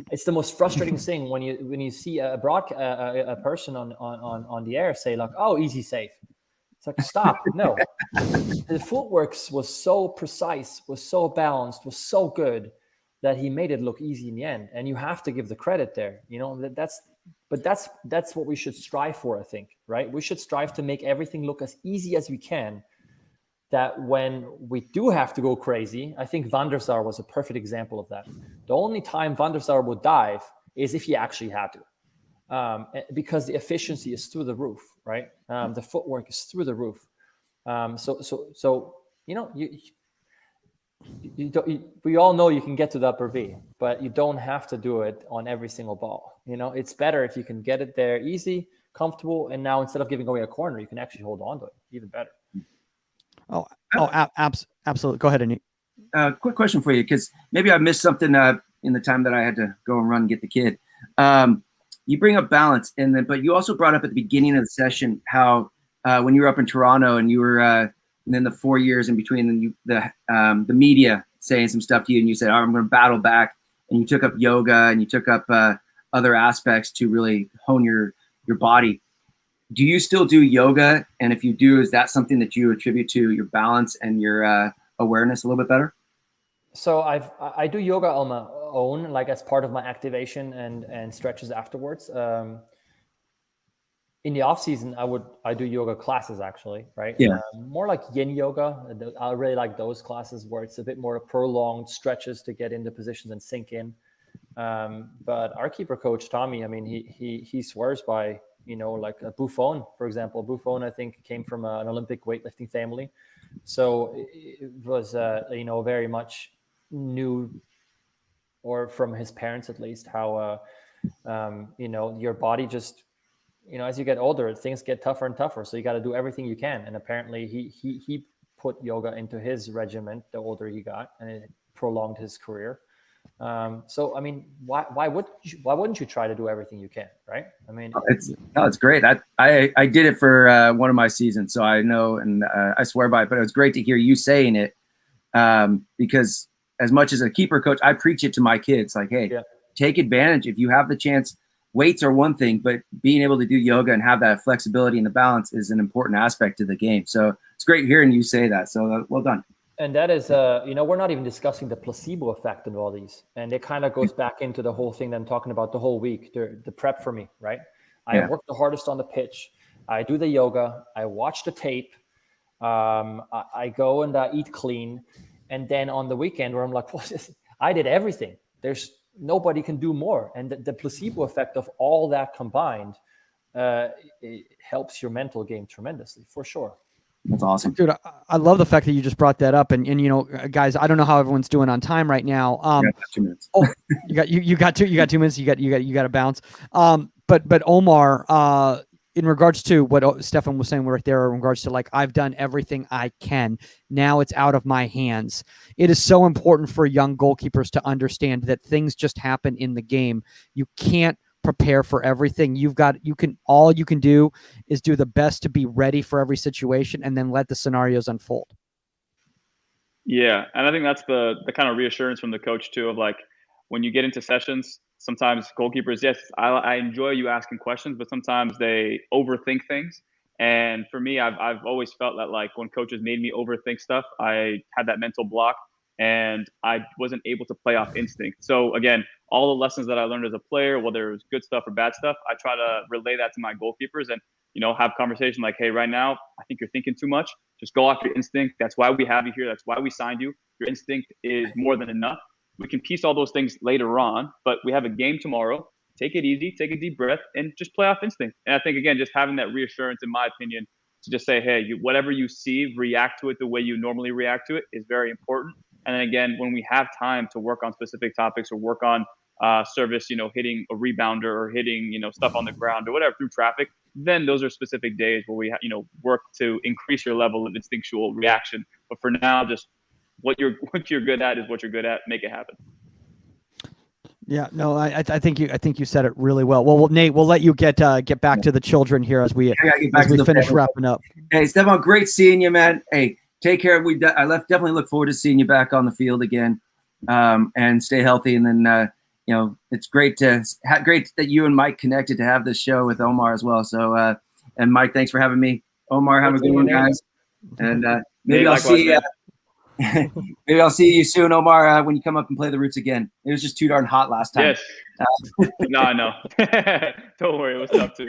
it's the most frustrating thing when you see a person on the air say like, oh, easy save. It's like, stop. No, the footwork was so precise, was so balanced, was so good that he made it look easy in the end. And you have to give the credit there, that's what we should strive for, I think, right? We should strive to make everything look as easy as we can, that when we do have to go crazy, I think Van der Sar was a perfect example of that. The only time Van der Sar would dive is if he actually had to, because the efficiency is through the roof, right? The footwork is through the roof. We all know you can get to the upper V, but you don't have to do it on every single ball. It's better if you can get it there easy, comfortable, and now instead of giving away a corner, you can actually hold on to it. Even better.
Absolutely. Go ahead, Anik.
Quick question for you, because maybe I missed something in the time that I had to go and run and get the kid. You bring up balance, but you also brought up at the beginning of the session how when you were up in Toronto and you were, and then the 4 years in between, the media saying some stuff to you, and you said, I'm going to battle back, and you took up yoga and you took up other aspects to really hone your body. Do you still do yoga? And if you do, is that something that you attribute to your balance and your awareness a little bit better?
So I do yoga on my own, like as part of my activation and stretches afterwards. In the off season, I do yoga classes actually, right?
Yeah.
More like yin yoga. I really like those classes where it's a bit more prolonged stretches to get into positions and sink in. But our keeper coach Tommy, I mean, he swears by, like a Buffon, for example. Buffon, I think, came from an Olympic weightlifting family. So it was, very much knew, or from his parents at least, how, your body just, as you get older, things get tougher and tougher. So you got to do everything you can. And apparently he put yoga into his regiment the older he got, and it prolonged his career. So, I mean, why wouldn't you try to do everything you can, right? I mean,
it's great. I did it for one of my seasons, so I know, and I swear by it, but it was great to hear you saying it, because as much as a keeper coach, I preach it to my kids, like, hey, take advantage. If you have the chance, weights are one thing, but being able to do yoga and have that flexibility and the balance is an important aspect of the game. So it's great hearing you say that. So well done.
And that is, we're not even discussing the placebo effect of all these. And it kind of goes back into the whole thing that I'm talking about the whole week, the prep for me, right? I work the hardest on the pitch. I do the yoga. I watch the tape. I go and eat clean. And then on the weekend where I'm like, well, I did everything. Nobody can do more. And the placebo effect of all that combined, it helps your mental game tremendously, for sure.
That's awesome,
dude. I love the fact that you just brought that up, and guys, I don't know how everyone's doing on time right now.
2 minutes.
Oh, you got 2 minutes. You got to bounce. But Omar, in regards to what Stefan was saying right there, in regards to like, I've done everything I can. Now it's out of my hands. It is so important for young goalkeepers to understand that things just happen in the game. You can't prepare for everything. All you can do is do the best to be ready for every situation and then let the scenarios unfold.
Yeah, and I think that's the kind of reassurance from the coach too, of like, when you get into sessions, sometimes goalkeepers, yes, I enjoy you asking questions, but sometimes they overthink things. And for me, I've always felt that like when coaches made me overthink stuff, I had that mental block and I wasn't able to play off instinct. So again, all the lessons that I learned as a player, whether it was good stuff or bad stuff, I try to relay that to my goalkeepers and, have conversation like, hey, right now, I think you're thinking too much. Just go off your instinct. That's why we have you here. That's why we signed you. Your instinct is more than enough. We can piece all those things later on, but we have a game tomorrow. Take it easy, take a deep breath, and just play off instinct. And I think, again, just having that reassurance, in my opinion, to just say, hey, whatever you see, react to it the way you normally react to it is very important. And then again, when we have time to work on specific topics or work on service, hitting a rebounder or hitting, stuff on the ground or whatever through traffic, then those are specific days where we, work to increase your level of instinctual reaction. But for now, just what you're good at is what you're good at. Make it happen.
Yeah, no, I think you said it really well. Well, Nate, we'll let you get back to the children here as we finish wrapping up.
Hey, Stefan, great seeing you, man. Hey, take care. Definitely look forward to seeing you back on the field again, and stay healthy. And then it's great that you and Mike connected to have this show with Omar as well. So and Mike, thanks for having me. Omar, have a good one, guys. And maybe I'll see. Maybe I'll see you soon, Omar, when you come up and play the Roots again. It was just too darn hot last time.
Yes. No. Don't worry. It was tough too.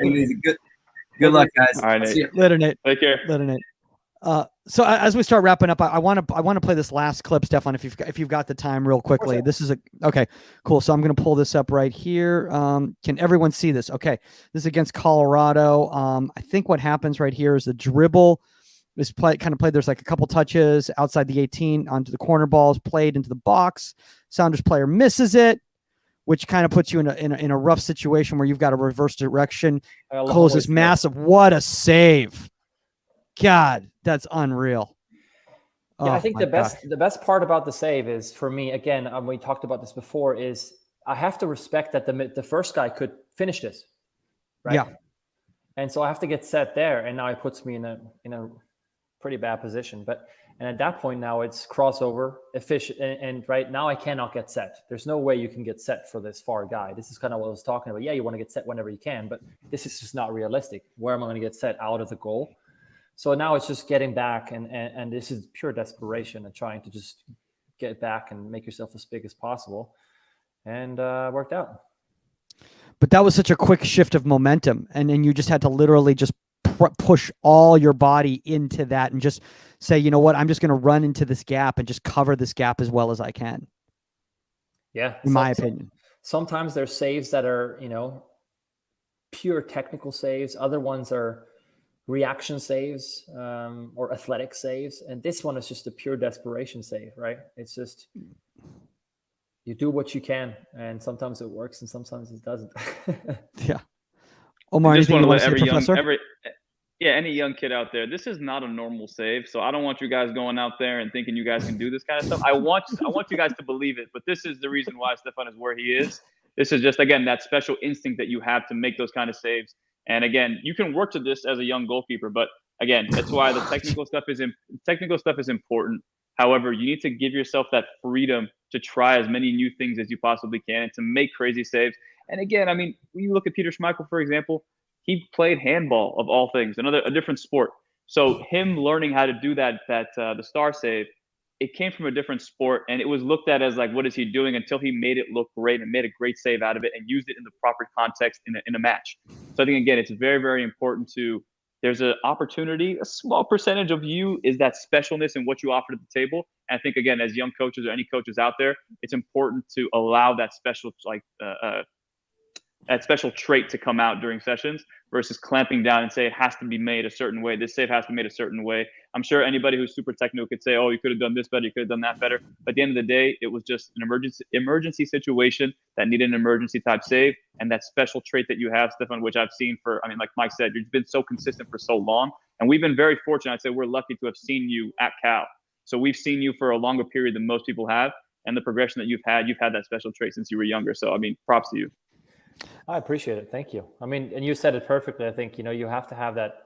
Good luck, guys.
All right, Nate.
Later, Nate.
Take care.
Later, Nate. So as we start wrapping up, I want to play this last clip, Stefan, if you've got the time real quickly. This is okay, cool. So I'm going to pull this up right here. Can everyone see this? Okay. This is against Colorado. I think what happens right here is the dribble is played. There's like a couple touches outside the 18 onto the corner balls played into the box. Sounders player misses it, which kind of puts you in a rough situation where you've got to reverse direction. Closes massive. What a save. God, that's unreal.
Yeah, I think the best part about the save is, for me, again, we talked about this before, is I have to respect that the first guy could finish this, right?
Yeah.
And so I have to get set there, and now it puts me in a pretty bad position. And at that point now it's crossover, efficient, and right now I cannot get set. There's no way you can get set for this far guy. This is kind of what I was talking about. Yeah, you want to get set whenever you can, but this is just not realistic. Where am I going to get set? Out of the goal? So now it's just getting back, and this is pure desperation and trying to just get back and make yourself as big as possible, and worked out.
But that was such a quick shift of momentum, and then you just had to literally just push all your body into that and just say, you know what, I'm just going to run into this gap and just cover this gap as well as I can.
Yeah,
in my opinion.
Sometimes there's saves that are, pure technical saves. Other ones are reaction saves or athletic saves, and this one is just a pure desperation save, right? It's just you do what you can, and sometimes it works and sometimes it doesn't.
Yeah. Omar,
I just want to let any young kid out there, this is not a normal save, so I don't want you guys going out there and thinking you guys can do this kind of stuff. I want you guys to believe it, but this is the reason why Stefan is where he is. This is just, again, that special instinct that you have to make those kind of saves. And again, you can work to this as a young goalkeeper, but again, that's why the technical stuff is important. However, you need to give yourself that freedom to try as many new things as you possibly can and to make crazy saves. And again, I mean, when you look at Peter Schmeichel, for example, he played handball of all things, a different sport. So him learning how to do that the star save, it came from a different sport, and it was looked at as like, what is he doing, until he made it look great and made a great save out of it and used it in the proper context in a match. So I think, again, it's very, very important there's an opportunity, a small percentage of you is that specialness in what you offer to the table. And I think, again, as young coaches or any coaches out there, it's important to allow that special, that special trait to come out during sessions versus clamping down and say it has to be made a certain way. This save has to be made a certain way. I'm sure anybody who's super technical could say, oh, you could have done this better, you could have done that better. But at the end of the day, it was just an emergency situation that needed an emergency type save. And that special trait that you have, Stefan, which I've seen for, I mean, like Mike said, you've been so consistent for so long. And we've been very fortunate. I'd say we're lucky to have seen you at Cal. So we've seen you for a longer period than most people have. And the progression that you've had that special trait since you were younger. So, I mean, props to you.
I appreciate it. Thank you. I mean, and you said it perfectly. I think, you have to have that,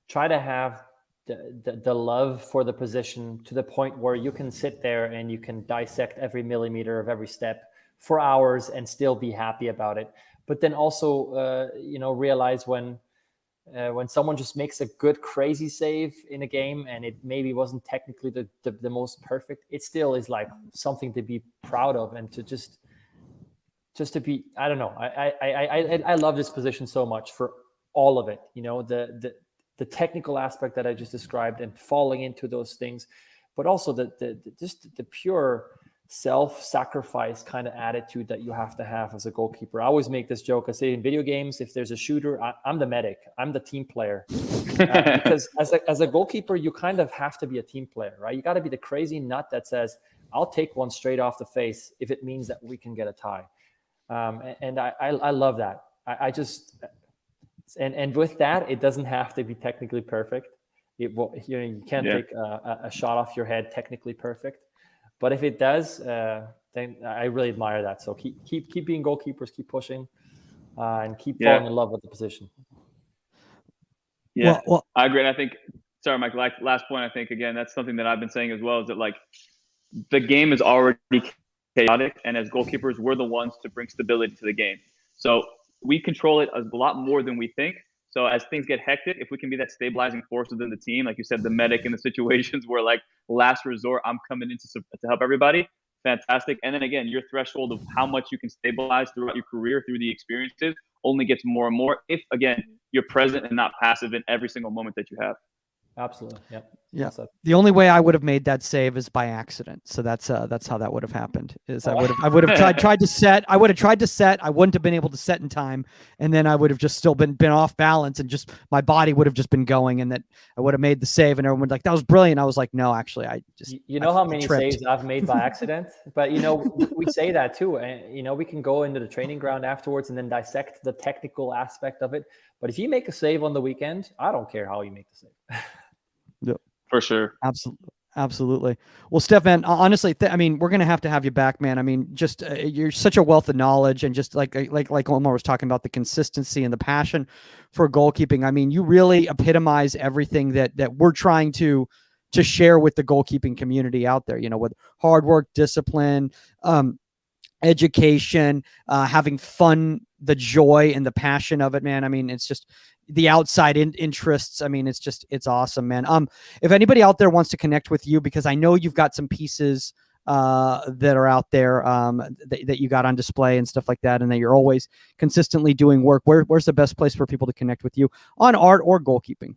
try to have the love for the position to the point where you can sit there and you can dissect every millimeter of every step for hours and still be happy about it. But then also, realize when someone just makes a good, crazy save in a game and it maybe wasn't technically the most perfect, it still is like something to be proud of and to just to be, I don't know. I love this position so much for all of it. The technical aspect that I just described and falling into those things, but also just the pure self-sacrifice kind of attitude that you have to have as a goalkeeper. I always make this joke. I say in video games, if there's a shooter, I'm the medic. I'm the team player. Because as a goalkeeper, you kind of have to be a team player, right? You got to be the crazy nut that says, I'll take one straight off the face if it means that we can get a tie. And I love that. I just, and with that, it doesn't have to be technically perfect. It will, you can't take a shot off your head technically perfect, but if it does, then I really admire that. So keep being goalkeepers, keep pushing, and keep falling in love with the position.
Yeah, well, I agree. And I think, sorry, Mike, last point, I think, again, that's something that I've been saying as well, is that like the game is already chaotic, and as goalkeepers, we're the ones to bring stability to the game. So we control it a lot more than we think. So as things get hectic, if we can be that stabilizing force within the team, like you said, the medic in the situations where like last resort, I'm coming in to help everybody, fantastic. And then again, your threshold of how much you can stabilize throughout your career through the experiences only gets more and more if, again, you're present and not passive in every single moment that you have.
Absolutely. Yeah.
Yeah. The only way I would have made that save is by accident. So that's how that would have happened. Is I would have tried to set. I would have tried to set. I wouldn't have been able to set in time, and then I would have just still been off balance, and just my body would have just been going, and that I would have made the save, and everyone would like, that was brilliant. I was like, no, actually, I just
how many saves I've made by accident, but we say that too, and we can go into the training ground afterwards and then dissect the technical aspect of it. But if you make a save on the weekend, I don't care how you make the save.
Yep.
For sure.
Absolutely. Well, Stefan, honestly, I mean, we're going to have you back, man. I mean, just you're such a wealth of knowledge, and just like Omar was talking about, the consistency and the passion for goalkeeping. I mean, you really epitomize everything that we're trying to share with the goalkeeping community out there, with hard work, discipline, education, having fun, the joy and the passion of it, man. I mean, it's just the outside interests. I mean, it's awesome, man. If anybody out there wants to connect with you, because I know you've got some pieces that are out there that you got on display and stuff like that, and that you're always consistently doing work. Where's the best place for people to connect with you on art or goalkeeping?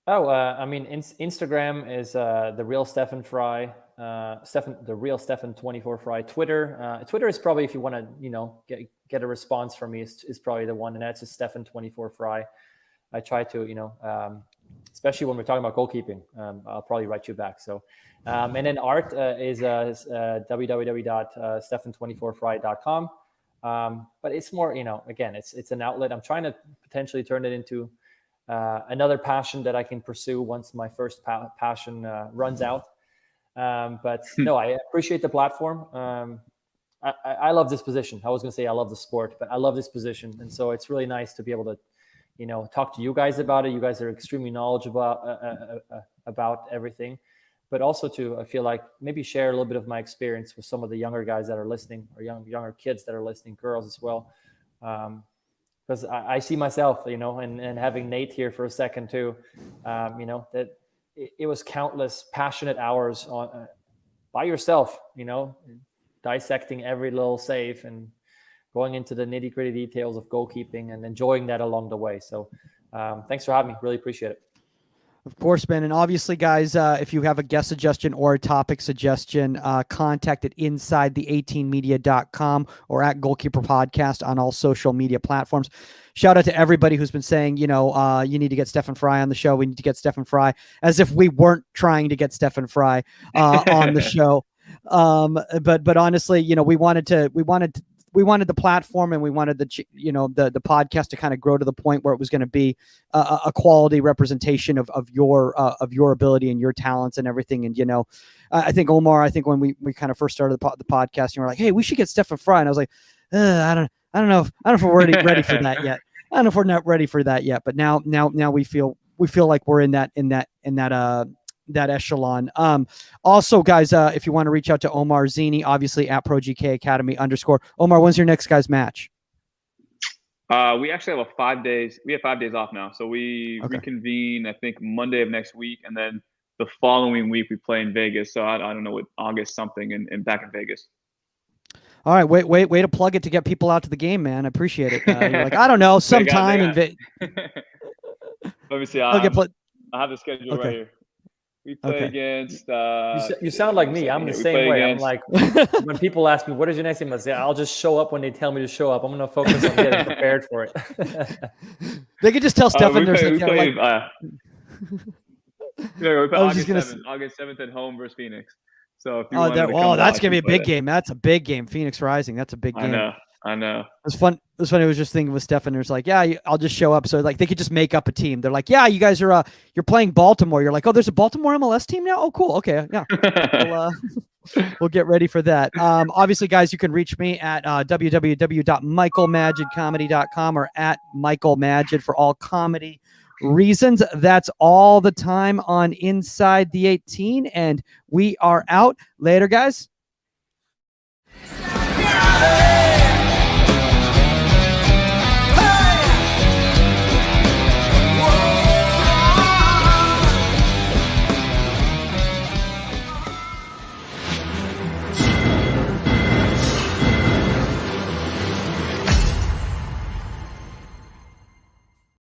I mean, Instagram is the real Stefan Frei, the real Stefan 24 Frei. Twitter is probably, if you want to, get a response from me, is probably the one, and that's just Stefan 24 Frei. I try to, especially when we're talking about goalkeeping, I'll probably write you back. So, and then art is www.stefan24frei.com. But it's more, again, it's an outlet. I'm trying to potentially turn it into another passion that I can pursue once my first passion runs out. But no, I appreciate the platform. I love this position. I was going to say I love the sport, but I love this position. And so it's really nice to be able to, talk to you guys about it. You guys are extremely knowledgeable about everything, but also I feel like maybe share a little bit of my experience with some of the younger guys that are listening, or younger kids that are listening, girls as well. Because I see myself, and having Nate here for a second too, that it was countless passionate hours by yourself, dissecting every little save and going into the nitty gritty details of goalkeeping and enjoying that along the way. So thanks for having me. Really appreciate it.
Of course, man. And obviously, guys, if you have a guest suggestion or a topic suggestion, contact at insidethe18media.com or at Goalkeeper Podcast on all social media platforms. Shout out to everybody who's been saying, you need to get Stefan Frei on the show. We need to get Stefan Frei, as if we weren't trying to get Stefan Frei on the show. But honestly, we wanted the platform, and we wanted the podcast to kind of grow to the point where it was going to be a quality representation of your ability and your talents and everything. And, I think Omar, when we kind of first started the podcast, you were like, hey, we should get Stefan Frei. And I was like, I don't know if we're ready for that yet. I don't know if we're not ready for that yet, but now we feel like we're in that echelon. Also, guys, if you want to reach out to Omar Zini, obviously at ProGK Academy _ Omar, when's your next guys match?
We actually have 5 days. We have 5 days off now, so we reconvene I think Monday of next week, and then the following week we play in Vegas. So I don't know what August something and back in Vegas. All
right, way to plug it to get people out to the game, man. I appreciate it. You're like, I don't know, sometime in Vegas.
Let me see. I have the schedule right here. We play against.
You sound like me. I'm the same way. I'm like, when people ask me, what is your next game? I say, I'll just show up when they tell me to show up. I'm going to focus on getting prepared for it.
They could just tell Stefan.
We play August 7th at home versus Phoenix. So if you
that's gonna be a big game. That's a big game. Phoenix Rising. That's a big game.
I know.
It was fun. It was funny. I was just thinking with Stefan. There's like, yeah, I'll just show up. So like they could just make up a team. They're like, yeah, you guys are you're playing Baltimore. You're like, oh, there's a Baltimore MLS team now. Oh, cool. Okay, yeah. We'll get ready for that. Obviously, guys, you can reach me at www.michaelmagidcomedy.com or at Michael Magid for all comedy reasons. That's all the time on Inside the 18, and we are out. Later, guys.